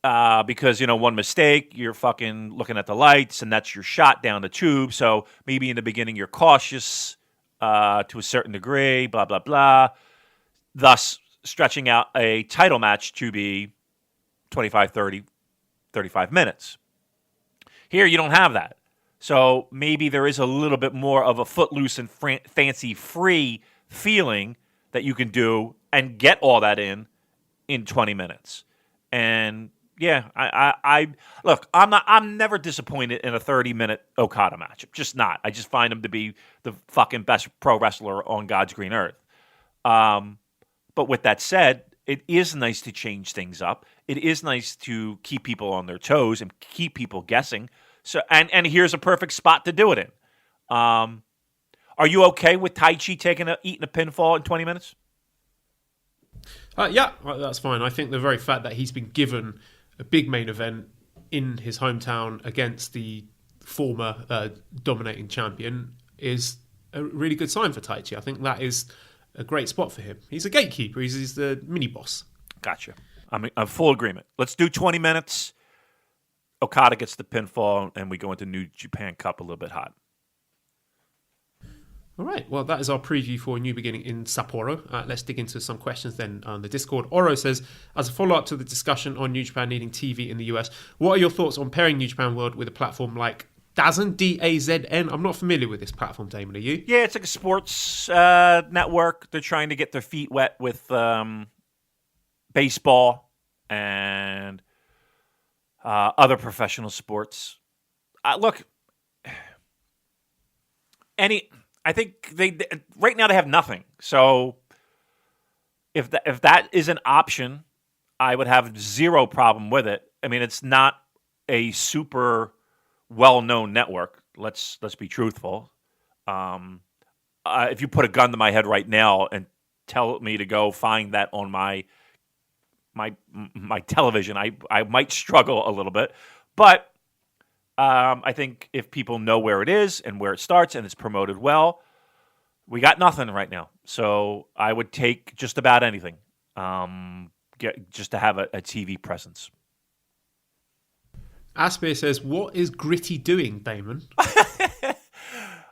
because one mistake, you're fucking looking at the lights, and that's your shot down the tube. So maybe in the beginning you're cautious to a certain degree. Blah blah blah. Thus, stretching out a title match to be 25, 30, 35 minutes. Here, you don't have that. So maybe there is a little bit more of a footloose and fancy-free feeling that you can do and get all that in 20 minutes. And Yeah, I look. I'm never disappointed in a 30-minute Okada match. Just not. I just find him to be the fucking best pro wrestler on God's green earth. But with that said, it is nice to change things up. It is nice to keep people on their toes and keep people guessing. So, and here's a perfect spot to do it in. Are you okay with Taichi eating a pinfall in 20 minutes? Yeah, that's fine. I think the very fact that he's been given a big main event in his hometown against the former dominating champion is a really good sign for Taichi. I think that is a great spot for him. He's a gatekeeper. He's the mini boss. Gotcha. I'm full agreement. Let's do 20 minutes. Okada gets the pinfall, and we go into New Japan Cup a little bit hot. All right, well, that is our preview for a new beginning in Sapporo. Let's dig into some questions then on the Discord. Oro says, as a follow-up to the discussion on New Japan needing TV in the US, what are your thoughts on pairing New Japan World with a platform like DAZN, D-A-Z-N? I'm not familiar with this platform, Damon, are you? Yeah, it's like a sports network. They're trying to get their feet wet with baseball and other professional sports. Look, I think they right now they have nothing. So if that is an option, I would have zero problem with it. I mean, it's not a super well-known network. Let's be truthful. If you put a gun to my head right now and tell me to go find that on my television, I might struggle a little bit. But I think if people know where it is and where it starts and it's promoted well, we got nothing right now. So I would take just about anything just to have a TV presence. Aspear says, what is Gritty doing, Damon?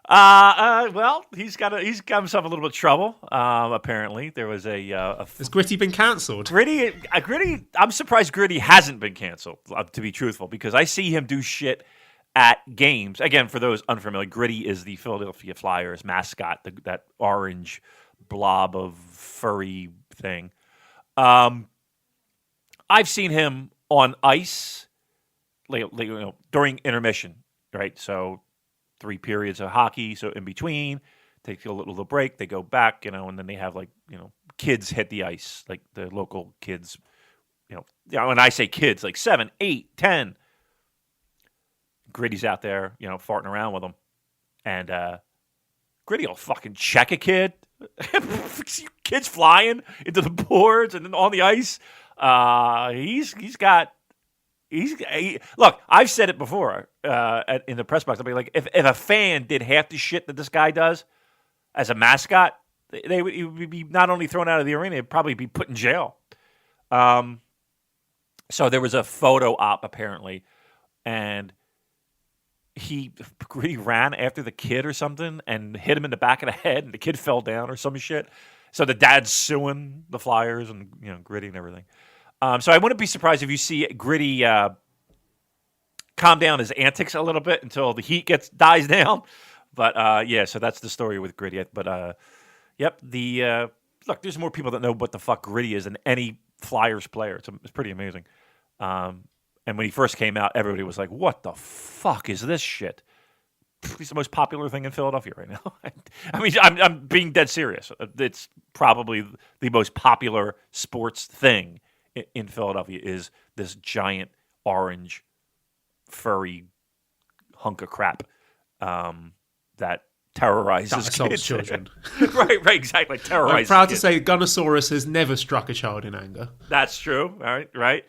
Well, he's got himself a little bit of trouble. Apparently, there was Has Gritty been cancelled? Gritty. I'm surprised Gritty hasn't been canceled. To be truthful, because I see him do shit at games. Again, for those unfamiliar, Gritty is the Philadelphia Flyers mascot, that orange blob of furry thing. I've seen him on ice, during intermission, right? So 3 periods of hockey. So in between, take a little break. They go back, and then they have kids hit the ice, like the local kids. When I say kids, like 7, 8, 10. Gritty's out there, farting around with them, and Gritty will fucking check a kid. Kids flying into the boards and then on the ice. Look, I've said it before in the press box. I'll be like, if a fan did half the shit that this guy does as a mascot, he would be not only thrown out of the arena, he'd probably be put in jail. So there was a photo op apparently, and Gritty ran after the kid or something and hit him in the back of the head, and the kid fell down or some shit. So the dad's suing the Flyers and Gritty and everything. So I wouldn't be surprised if you see Gritty calm down his antics a little bit until the heat dies down. But so that's the story with Gritty. But yep, look, there's more people that know what the fuck Gritty is than any Flyers player. It's pretty amazing. And when he first came out, everybody was like, "What the fuck is this shit?" He's the most popular thing in Philadelphia right now. I mean, I'm being dead serious. It's probably the most popular sports thing in Philadelphia is this giant orange furry hunk of crap that terrorizes kids. Children. right, exactly. Terrorizes. I'm proud kids. to say Gunnosaurus has never struck a child in anger. That's true. All right.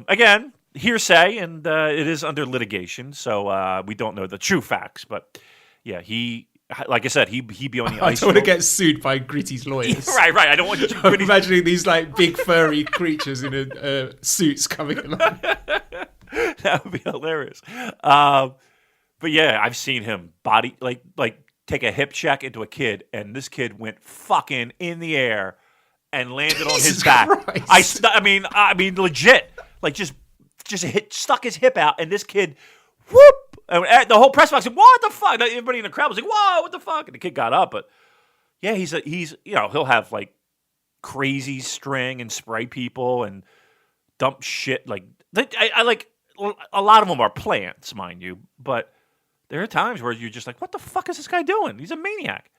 Again, hearsay, and it is under litigation, so we don't know the true facts. But yeah, like I said, he'd be on the ice. I don't want to get sued by Gritty's lawyers. Right. I don't want you. I'm imagining these big furry creatures in suits coming along. That would be hilarious. But yeah, I've seen him body take a hip check into a kid, and this kid went fucking in the air and landed on his back. Christ. I mean, legit, just stuck his hip out, and this kid, whoop! And the whole press box said, "What the fuck?" Everybody in the crowd was like, "Whoa, what the fuck?" And the kid got up, but yeah, he's he'll have crazy string and spray people and dump shit. Like I like a lot of them are plants, mind you, but there are times where you're just like, what the fuck is this guy doing? He's a maniac.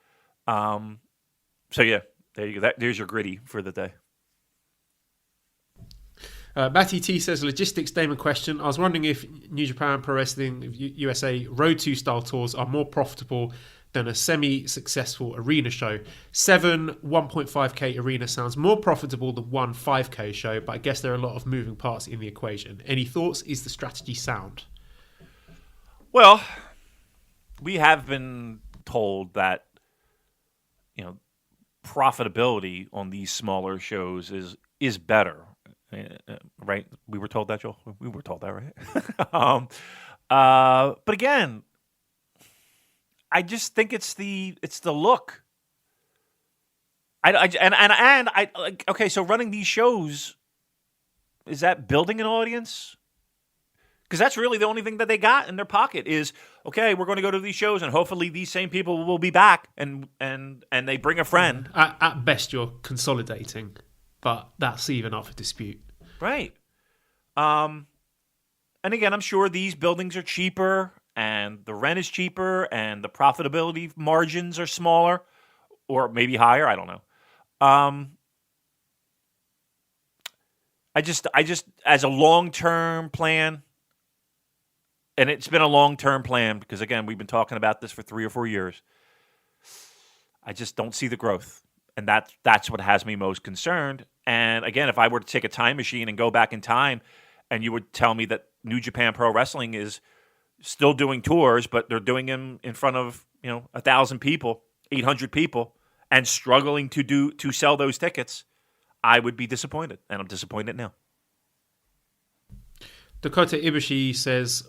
So yeah, there you go. There's your gritty for the day. Matty T says, logistics Damon question. I was wondering if New Japan Pro Wrestling USA Road 2 style tours are more profitable than a semi-successful arena show. 7 1.5k arena sounds more profitable than one 5k show, but I guess there are a lot of moving parts in the equation. Any thoughts? Is the strategy sound? Well, we have been told that, profitability on these smaller shows is better. Right? We were told that, Joel. We were told that, right? But again, I just think it's the look. Okay. So running these shows, is that building an audience? Because that's really the only thing that they got in their pocket is, okay, we're going to go to these shows and hopefully these same people will be back and they bring a friend. At best, you're consolidating, but that's even up for dispute. Right. And again, I'm sure these buildings are cheaper and the rent is cheaper and the profitability margins are smaller or maybe higher. I don't know. I just as a long-term plan, and it's been a long-term plan because, again, we've been talking about this for 3 or 4 years. I just don't see the growth. And that's what has me most concerned. And, again, if I were to take a time machine and go back in time and you would tell me that New Japan Pro Wrestling is still doing tours, but they're doing them in front of, 1,000 people, 800 people, and struggling to sell those tickets, I would be disappointed. And I'm disappointed now. Dakota Ibushi says,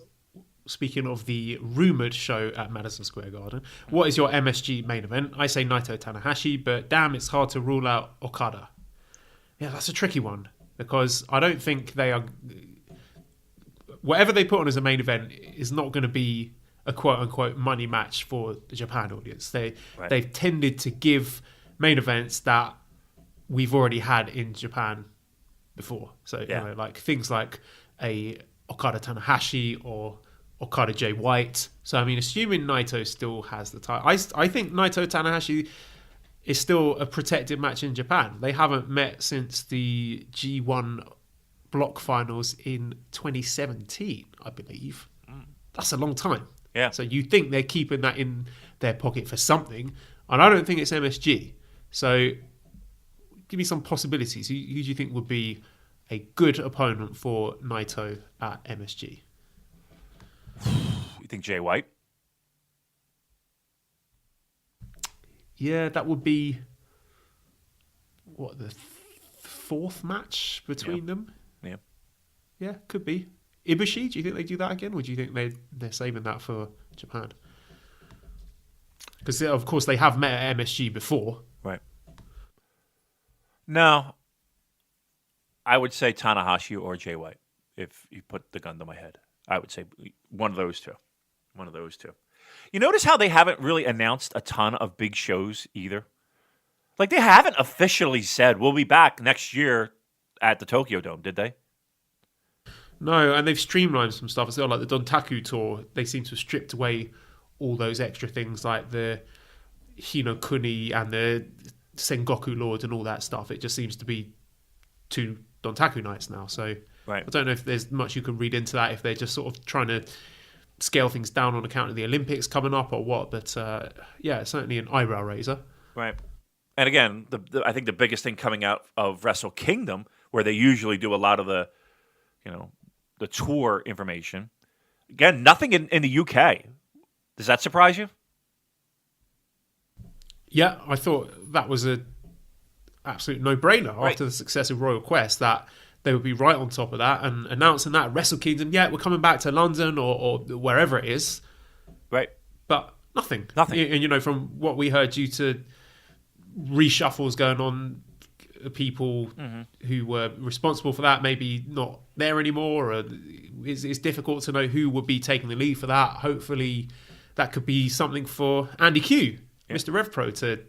speaking of the rumoured show at Madison Square Garden, what is your MSG main event? I say Naito Tanahashi, but damn, it's hard to rule out Okada. Yeah, that's a tricky one because I don't think they are... Whatever they put on as a main event is not going to be a quote-unquote money match for the Japan audience. They've tended to give main events that we've already had in Japan before. So, like things like a Okada Tanahashi or Okada Jay White. So, I mean, assuming Naito still has the title, I think Naito Tanahashi is still a protected match in Japan. They haven't met since the G1 block finals in 2017, I believe. That's a long time. Yeah. So you think they're keeping that in their pocket for something, and I don't think it's MSG. So give me some possibilities. Who do you think would be a good opponent for Naito at MSG? You think Jay White? Yeah, that would be the fourth match between them. Yeah, could be. Ibushi, do you think they do that again, or do you think they're saving that for Japan? Because of course they have met at MSG before. Right. No, I would say Tanahashi or Jay White. If you put the gun to my head, I would say one of those two. One of those two. You notice how they haven't really announced a ton of big shows either? Like, they haven't officially said, we'll be back next year at the Tokyo Dome, did they? No, and they've streamlined some stuff as well. Like the Dontaku tour, they seem to have stripped away all those extra things like the Hinokuni and the Sengoku Lord and all that stuff. It just seems to be 2 Dontaku nights now. So right. I don't know if there's much you can read into that, if they're just sort of trying to scale things down on account of the Olympics coming up or what. But yeah, it's certainly an eyebrow raiser. Right. And again, I think the biggest thing coming out of Wrestle Kingdom, where they usually do a lot of the, the tour information. Again, nothing in the UK. Does that surprise you? Yeah, I thought that was a absolute no-brainer after the success of Royal Quest, that they would be right on top of that and announcing that Wrestle Kingdom, we're coming back to London or wherever it is. Right. But nothing. And, from what we heard, due to reshuffles going on, people who were responsible for that maybe not there anymore, or it's difficult to know who would be taking the lead for that. Hopefully that could be something for Andy Q, Mr. RevPro, to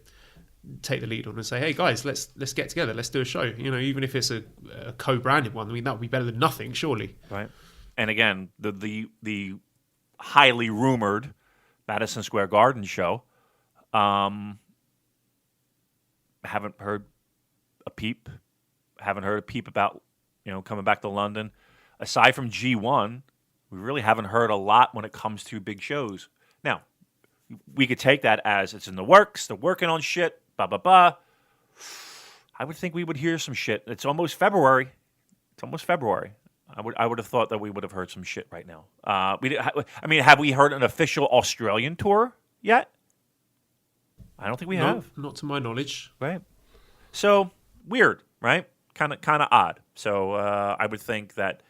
take the lead on and say, hey guys, let's get together, let's do a show. Even if it's a co-branded one, I mean, that would be better than nothing, surely. Right. And again, the highly rumored Madison Square Garden show, haven't heard a peep. Haven't heard a peep about coming back to London. Aside from G1, we really haven't heard a lot when it comes to big shows. Now, we could take that as it's in the works. They're working on shit. Blah blah blah. I would think we would hear some shit. It's almost February. I would have thought that we would have heard some shit right now. Have we heard an official Australian tour yet? I don't think we have. Not to my knowledge. Right. So weird, right? Kind of odd. So I would think that,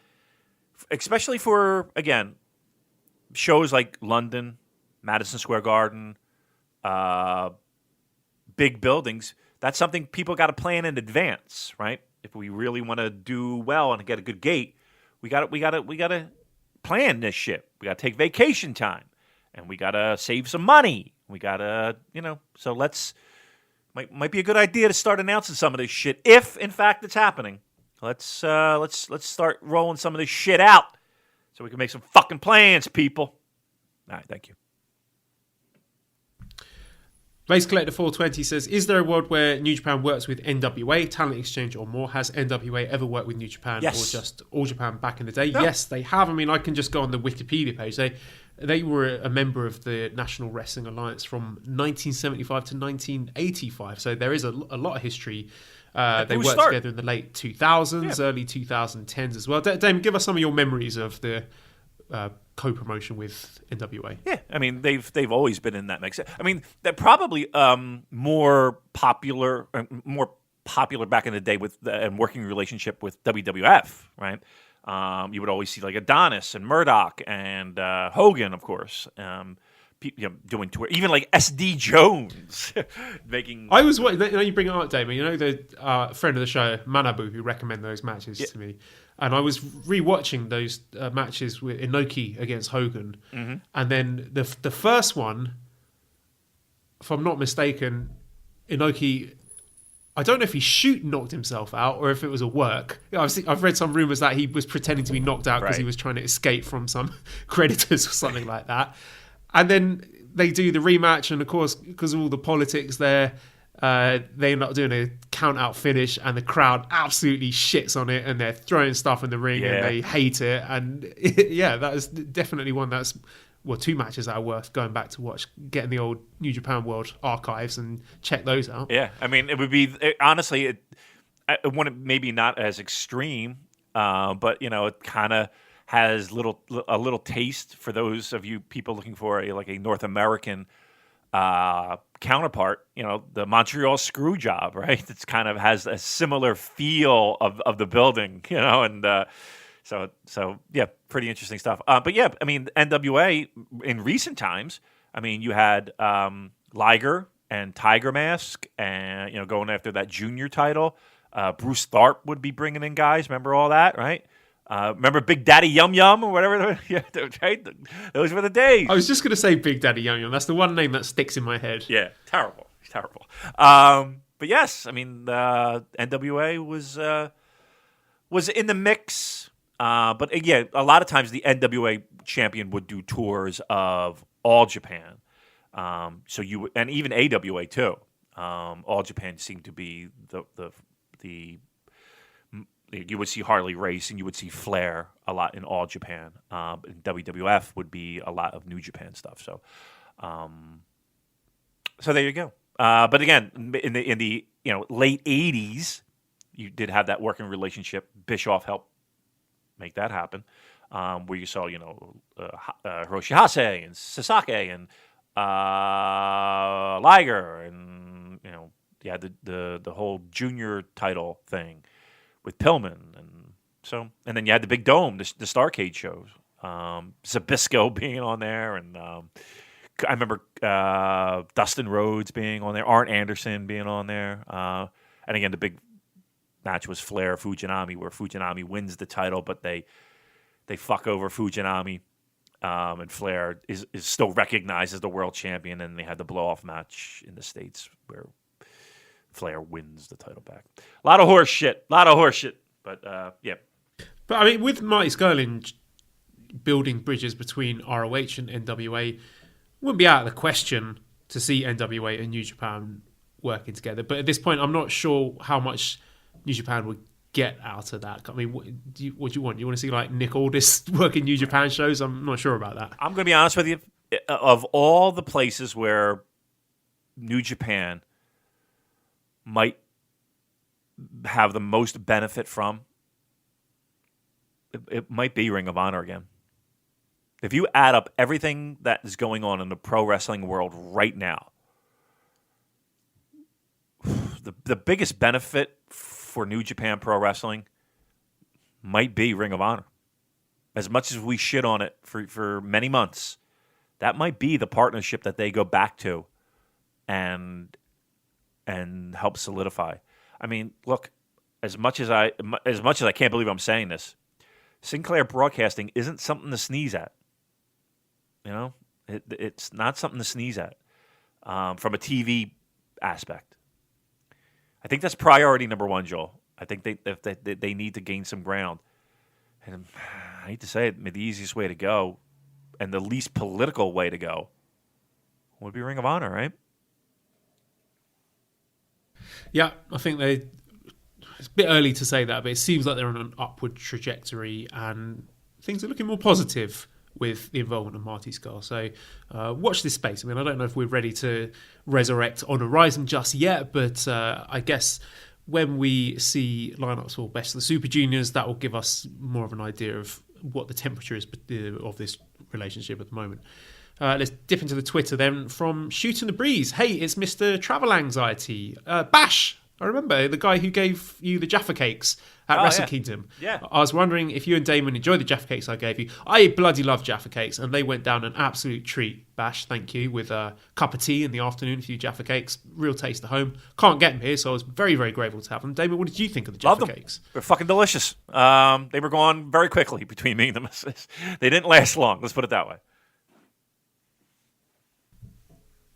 especially for, again, shows like London, Madison Square Garden, big buildings, that's something people got to plan in advance, right? If we really want to do well and get a good gate, we got to plan this shit. We got to take vacation time, and we got to save some money. We got to, so might be a good idea to start announcing some of this shit if, in fact, it's happening. Let's start rolling some of this shit out so we can make some fucking plans, people. All right, thank you. Race Collector 420 says, is there a world where New Japan works with NWA, Talent Exchange or more? Has NWA ever worked with New Japan or just All Japan back in the day? No. Yes, they have. I mean, I can just go on the Wikipedia page. They were a member of the National Wrestling Alliance from 1975 to 1985. So there is a lot of history. They worked together in the late 2000s, early 2010s as well. Damon, give us some of your memories of the co-promotion with NWA. Yeah, I mean, they've always been in that mix. I mean, they're probably more popular back in the day with and working relationship with WWF, right? You would always see like Adonis and Murdoch and Hogan, of course, doing tour. Even like SD Jones making. I was you bring it up, Damon. The friend of the show, Manabu, who recommended those matches to me. And I was rewatching those matches with Inoki against Hogan, and then the first one, if I'm not mistaken, Inoki, I don't know if he knocked himself out or if it was a work. I've read some rumors that he was pretending to be knocked out because he was trying to escape from some creditors or something like that. And then they do the rematch, and of course, because of all the politics there, they end up doing a count-out finish, and the crowd absolutely shits on it, and they're throwing stuff in the ring, and they hate it. And that is definitely one that's, two matches that are worth going back to watch, getting the old New Japan World archives and check those out. Yeah, I mean, it would be, honestly, it wouldn't, maybe not as extreme, but, it kind of has a little taste for those of you people looking for a North American counterpart, the Montreal Screwjob, right? It's kind of has a similar feel of the building, and so yeah, pretty interesting stuff. But yeah, I mean, NWA in recent times, I mean, you had Liger and Tiger Mask, and going after that junior title. Bruce Tharp would be bringing in guys. Remember all that, right? Remember Big Daddy Yum Yum or whatever? Yeah, right? Those were the days. I was just going to say Big Daddy Yum Yum. That's the one name that sticks in my head. Yeah, terrible. But yes, I mean, NWA was in the mix. But again, a lot of times the NWA champion would do tours of All Japan. So and even AWA too. All Japan seemed to be the you would see Harley Race and you would see Flair a lot in All Japan. WWF would be a lot of New Japan stuff. So there you go. But again, in the late '80s, you did have that working relationship. Bischoff helped make that happen, where you saw Hiroshi Hase and Sasaki and Liger, and you had the whole junior title thing with Pillman, and then you had the Big Dome, the Starrcade shows, Zbyszko being on there, and I remember Dustin Rhodes being on there, Arn Anderson being on there, and again the big match was Flair Fujinami, where Fujinami wins the title, but they fuck over Fujinami, and Flair is still recognized as the world champion, and they had the blow off match in the States where Flair wins the title back. A lot of horse shit. But, yeah. But I mean, with Marty Skirling building bridges between ROH and NWA, wouldn't be out of the question to see NWA and New Japan working together. But at this point, I'm not sure how much New Japan would get out of that. I mean, what do you want? You want to see like Nick Aldis working New Japan shows? I'm not sure about that. I'm going to be honest with you. Of all the places where New Japan might have the most benefit from, it might be Ring of Honor again. If you add up everything that is going on in the pro wrestling world right now, the biggest benefit for New Japan Pro Wrestling might be Ring of Honor. As much as we shit on it for many months, that might be the partnership that they go back to and help solidify. I mean, look, as much as I can't believe I'm saying this, Sinclair Broadcasting isn't something to sneeze at. You know, it's not something to sneeze at from a TV aspect. I think that's priority number one, Joel. I think they need to gain some ground. And I hate to say it, the easiest way to go and the least political way to go would be Ring of Honor, right? Yeah, I think it's a bit early to say that, but it seems like they're on an upward trajectory and things are looking more positive with the involvement of Marty Scurll. So watch this space. I mean, I don't know if we're ready to resurrect On Horizon just yet, but I guess when we see lineups for Best of the Super Juniors, that will give us more of an idea of what the temperature is of this relationship at the moment. Let's dip into the Twitter then from Shooting the Breeze. Hey, it's Mr. Travel Anxiety. Bash! I remember the guy who gave you the Jaffa Cakes at Wrestle Kingdom. Yeah. I was wondering if you and Damon enjoyed the Jaffa Cakes I gave you. I bloody love Jaffa Cakes, and they went down an absolute treat. Bash, thank you, with a cup of tea in the afternoon, a few Jaffa Cakes. Real taste at home. Can't get them here, so I was very, very grateful to have them. Damon, what did you think of the Jaffa Cakes? They're fucking delicious. They were gone very quickly between me and them. They didn't last long, let's put it that way.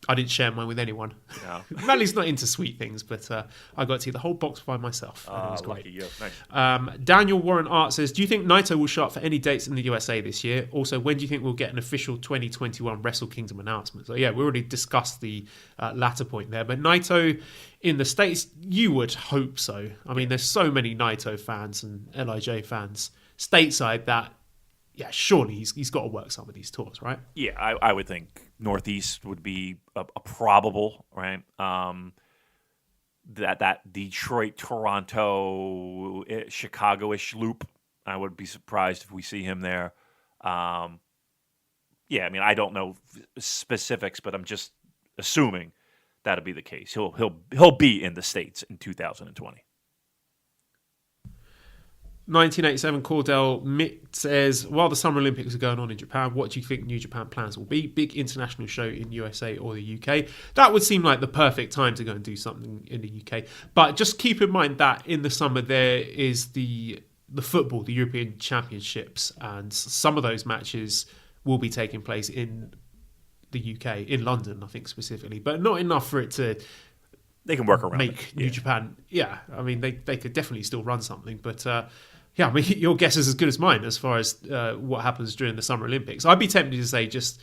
I didn't share mine with anyone. No. Mally's not into sweet things, but I got to eat the whole box by myself. And it was great. Lucky you. Nice. Daniel Warren Art says, do you think Naito will show up for any dates in the USA this year? Also, when do you think we'll get an official 2021 Wrestle Kingdom announcement? So, yeah, we already discussed the latter point there. But Naito in the States, you would hope so. I mean, there's so many Naito fans and LIJ fans stateside that, yeah, surely he's got to work some of these tours, right? Yeah, I would think Northeast would be a probable, right? That Detroit, Toronto, Chicago-ish loop, I would be surprised if we see him there. Yeah, I mean, I don't know specifics, but I'm just assuming that'll be the case. He'll be in the States in 2020. 1987 Cordell Mitt says, while the Summer Olympics are going on in Japan, what do you think New Japan plans will be? Big international show in USA or the UK? That would seem like the perfect time to go and do something in the UK. But just keep in mind that in the summer there is the football, the European Championships, and some of those matches will be taking place in the UK, in London, I think specifically, but not enough for it to... They can work around make New Japan. Yeah, I mean, they could definitely still run something, but... yeah, I mean, your guess is as good as mine as far as what happens during the Summer Olympics. I'd be tempted to say just,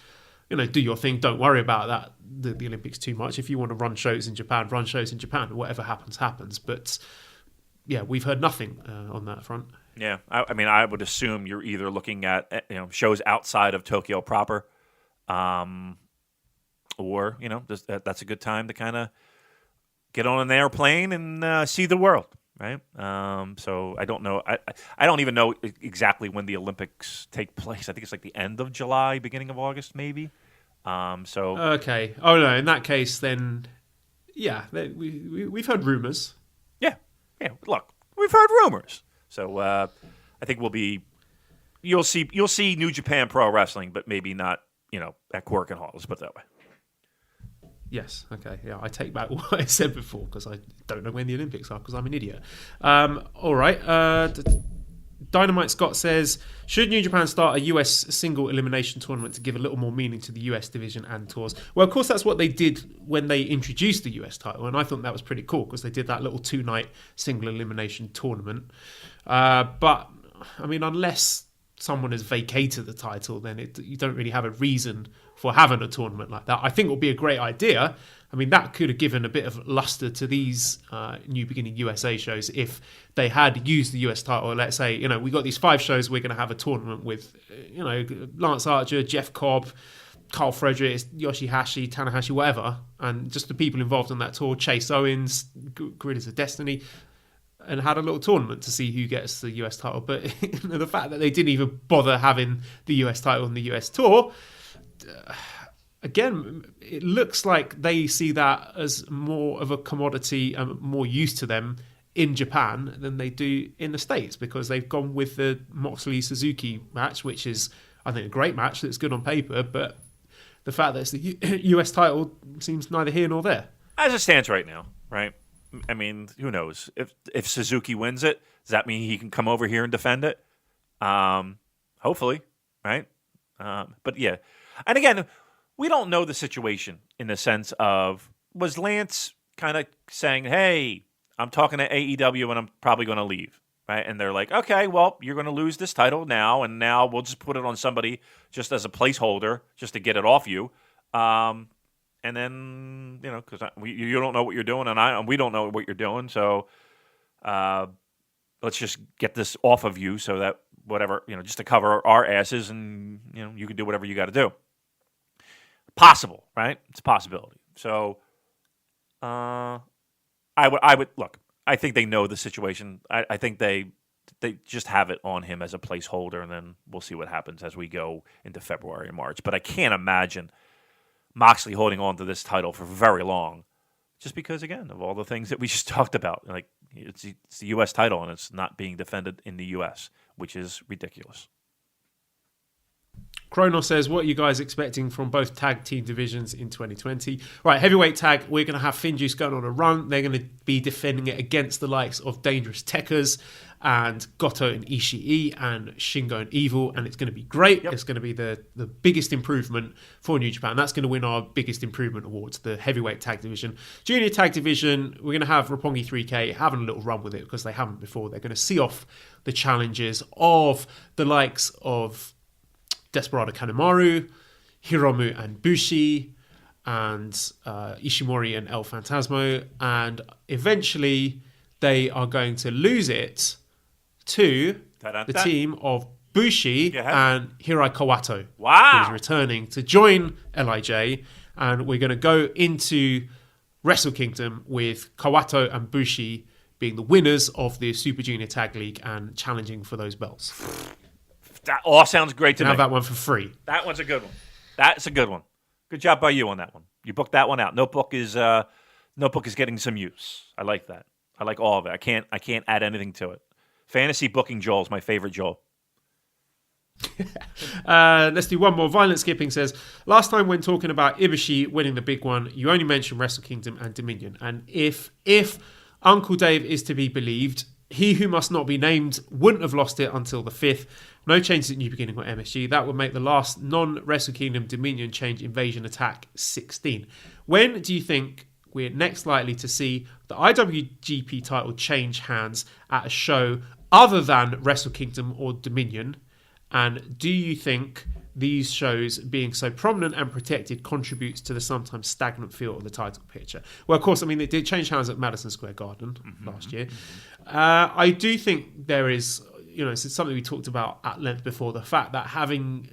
do your thing. Don't worry about that, the Olympics too much. If you want to run shows in Japan, run shows in Japan. Whatever happens, happens. But, yeah, we've heard nothing on that front. Yeah, I mean, I would assume you're either looking at shows outside of Tokyo proper, or, that's a good time to kind of get on an airplane and see the world. Right, so I don't know. I don't even know exactly when the Olympics take place. I think it's like the end of July, beginning of August, maybe. Okay. Oh no, in that case, then yeah, we've heard rumors. Yeah. Look, we've heard rumors. So I think you'll see New Japan Pro Wrestling, but maybe not at Cork and Hall. Let's put it that way. Yes, okay, yeah, I take back what I said before because I don't know when the Olympics are because I'm an idiot. All right, Dynamite Scott says, should New Japan start a US single elimination tournament to give a little more meaning to the US division and tours? Well, of course, that's what they did when they introduced the US title, and I thought that was pretty cool because they did that little 2-night single elimination tournament. But, I mean, unless someone has vacated the title, then you don't really have a reason for having a tournament like that. I think it would be a great idea. I mean, that could have given a bit of luster to these New Beginning USA shows if they had used the US title. Let's say, we got these 5 shows, we're going to have a tournament with, Lance Archer, Jeff Cobb, Carl Fredericks, Yoshihashi, Tanahashi, whatever, and just the people involved in that tour, Chase Owens, Gorillas of Destiny, and had a little tournament to see who gets the US title. But the fact that they didn't even bother having the US title on the US tour, again, it looks like they see that as more of a commodity and more used to them in Japan than they do in the States, because they've gone with the Moxley-Suzuki match, which is, I think, a great match that's good on paper, but the fact that it's the US title seems neither here nor there. As it stands right now, right? I mean, who knows? If Suzuki wins it, does that mean he can come over here and defend it? Hopefully, right? But yeah. And again, we don't know the situation in the sense of, was Lance kind of saying, hey, I'm talking to AEW and I'm probably going to leave, right? And they're like, okay, well, you're going to lose this title now, and now we'll just put it on somebody just as a placeholder just to get it off you. And then, because you don't know what you're doing, and we don't know what you're doing, so let's just get this off of you so that whatever, just to cover our asses, and, you can do whatever you got to do. Possible, right? It's a possibility. So I would look. I think they know the situation. I think they just have it on him as a placeholder, and then we'll see what happens as we go into February and March. But I can't imagine Moxley holding on to this title for very long, just because, again, of all the things that we just talked about. Like, it's the U.S. title, and it's not being defended in the U.S., which is ridiculous. Kronos says, what are you guys expecting from both tag team divisions in 2020? Right, heavyweight tag, we're going to have Finjuice going on a run. They're going to be defending it against the likes of Dangerous Tekkers and Goto and Ishii and Shingo and Evil, and it's going to be great. Yep. It's going to be the biggest improvement for New Japan. That's going to win our biggest improvement awards, the heavyweight tag division. Junior tag division, we're going to have Roppongi 3K having a little run with it because they haven't before. They're going to see off the challenges of the likes of Desperado Kanemaru, Hiromu and Bushi, and Ishimori and El Phantasmo, and eventually they are going to lose it to the team of Bushi and Hirai Kawato. Wow. Who's returning to join LIJ, and we're going to go into Wrestle Kingdom with Kawato and Bushi being the winners of the Super Junior Tag League and challenging for those belts. That all sounds great to me. Have that one for free. That one's a good one. That's a good one. Good job by you on that one. You booked that one out. Notebook is getting some use. I like that. I like all of it. I can't add anything to it. Fantasy booking Joel is my favorite Joel. Let's do one more. Violent Skipping says, last time when talking about Ibushi winning the big one, you only mentioned Wrestle Kingdom and Dominion. And if Uncle Dave is to be believed, he who must not be named wouldn't have lost it until the 5th. No changes at New Beginning or MSG. That would make the last non-Wrestle Kingdom Dominion change Invasion Attack 16. When do you think we're next likely to see the IWGP title change hands at a show other than Wrestle Kingdom or Dominion? And do you think these shows being so prominent and protected contributes to the sometimes stagnant feel of the title picture? Well, of course, I mean, it did change hands at Madison Square Garden last year. I do think there is, it's something we talked about at length before, the fact that having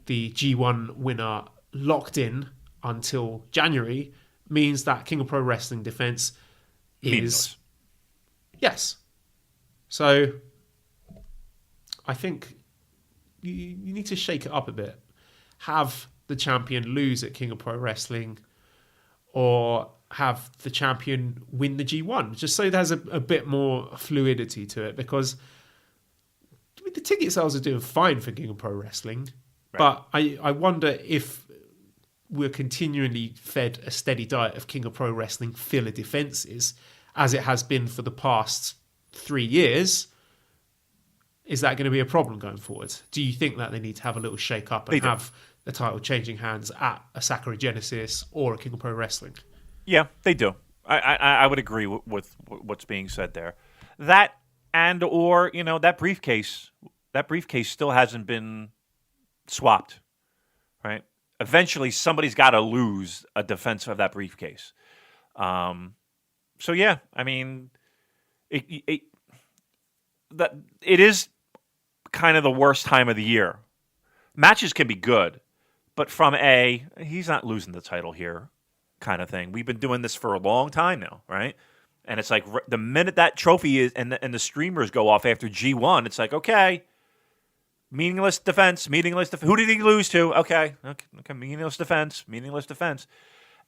the G1 winner locked in until January means that King of Pro Wrestling defense is... meaningless. Yes. So I think you need to shake it up a bit. Have the champion lose at King of Pro Wrestling, or have the champion win the G1, just so there's a bit more fluidity to it, because I mean, the ticket sales are doing fine for King of Pro Wrestling, right. But I wonder if we're continually fed a steady diet of King of Pro Wrestling filler defenses, as it has been for the past 3 years. is that going to be a problem going forward? Do you think that they need to have a little shake up and have the title changing hands at a Sapporo Genesis or a King of Pro Wrestling? Yeah, they do. I would agree with what's being said there. That or that briefcase still hasn't been swapped, right? Eventually, somebody's got to lose a defense of that briefcase. So yeah, I mean, it is kind of the worst time of the year. Matches can be good, but from he's not losing the title here kind of thing. We've been doing this for a long time now, right? And it's like the minute that trophy is and the streamers go off after G1, it's like, okay, meaningless defense. Who did he lose to? Okay, meaningless defense.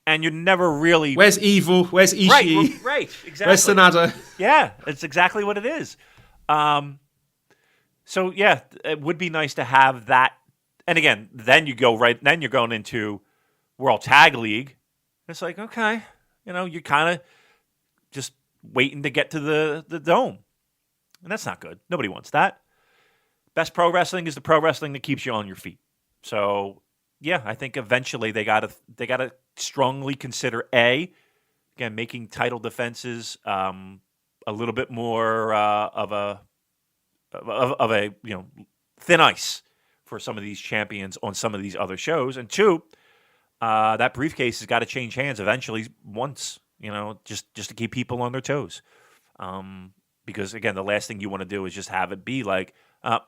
And you're never really... Where's Evil? Where's Ishii? Right, exactly. Where's Sanada? Yeah, it's exactly what it is. So, yeah, it would be nice to have that. And again, then you're going into World Tag League. It's like, okay, you're kind of just waiting to get to the dome. And that's not good. Nobody wants that. Best pro wrestling is the pro wrestling that keeps you on your feet. So, yeah, I think eventually they gotta strongly consider again, making title defenses a little bit more of a thin ice for some of these champions on some of these other shows, and two, that briefcase has got to change hands eventually once, just to keep people on their toes. Because again, the last thing you want to do is just have it be like,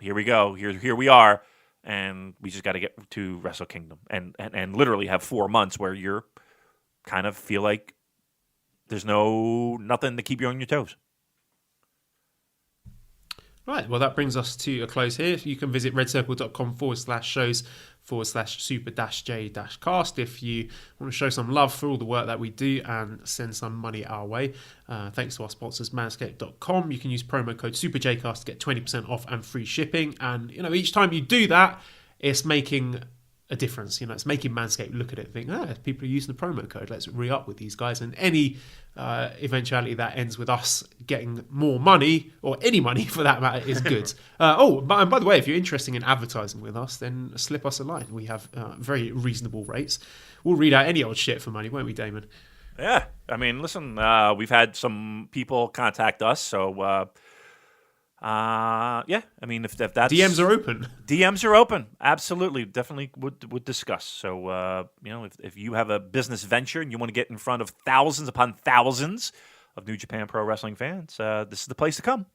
here we go, here we are, and we just got to get to Wrestle Kingdom and literally have 4 months where you're kind of feel like there's nothing to keep you on your toes. Right, well, that brings us to a close here. You can visit redcircle.com/shows/super-j-cast if you want to show some love for all the work that we do and send some money our way. Thanks to our sponsors, manscaped.com. You can use promo code SuperJcast to get 20% off and free shipping. And, each time you do that, it's making a difference. It's making Manscaped look at it and think, people are using the promo code. Let's re-up with these guys. And any eventuality that ends with us getting more money, or any money for that matter, is good. And by the way, if you're interested in advertising with us, then slip us a line. We have very reasonable rates. We'll read out any old shit for money, won't we, Damon? Yeah. I mean, listen, we've had some people contact us, so... yeah, I mean, if that's... DMs are open. DMs are open. Absolutely. Definitely would discuss. So, if you have a business venture and you want to get in front of thousands upon thousands of New Japan Pro Wrestling fans, this is the place to come.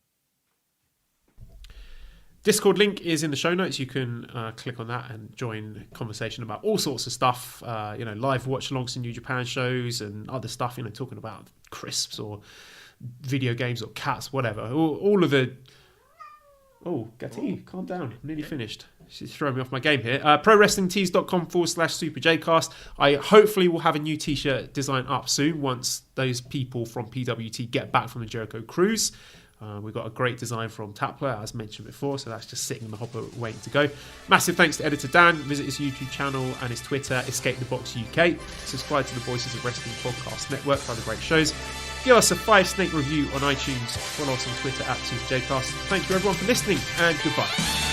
Discord link is in the show notes. You can click on that and join conversation about all sorts of stuff, live watch-alongs to New Japan shows and other stuff, talking about crisps or video games or cats, whatever. All of the... Oh, Gatti, calm down. I'm nearly finished. She's throwing me off my game here. ProWrestlingTees.com/SuperJcast. I hopefully will have a new t-shirt design up soon once those people from PWT get back from the Jericho cruise. We've got a great design from Tapler, as mentioned before, so that's just sitting in the hopper waiting to go. Massive thanks to editor Dan. Visit his YouTube channel and his Twitter, Escape the Box UK. Subscribe to the Voices of Wrestling Podcast Network for other great shows. Give us a 5-snake review on iTunes. Follow us on Twitter @SuperJcast. Thank you everyone for listening, and goodbye.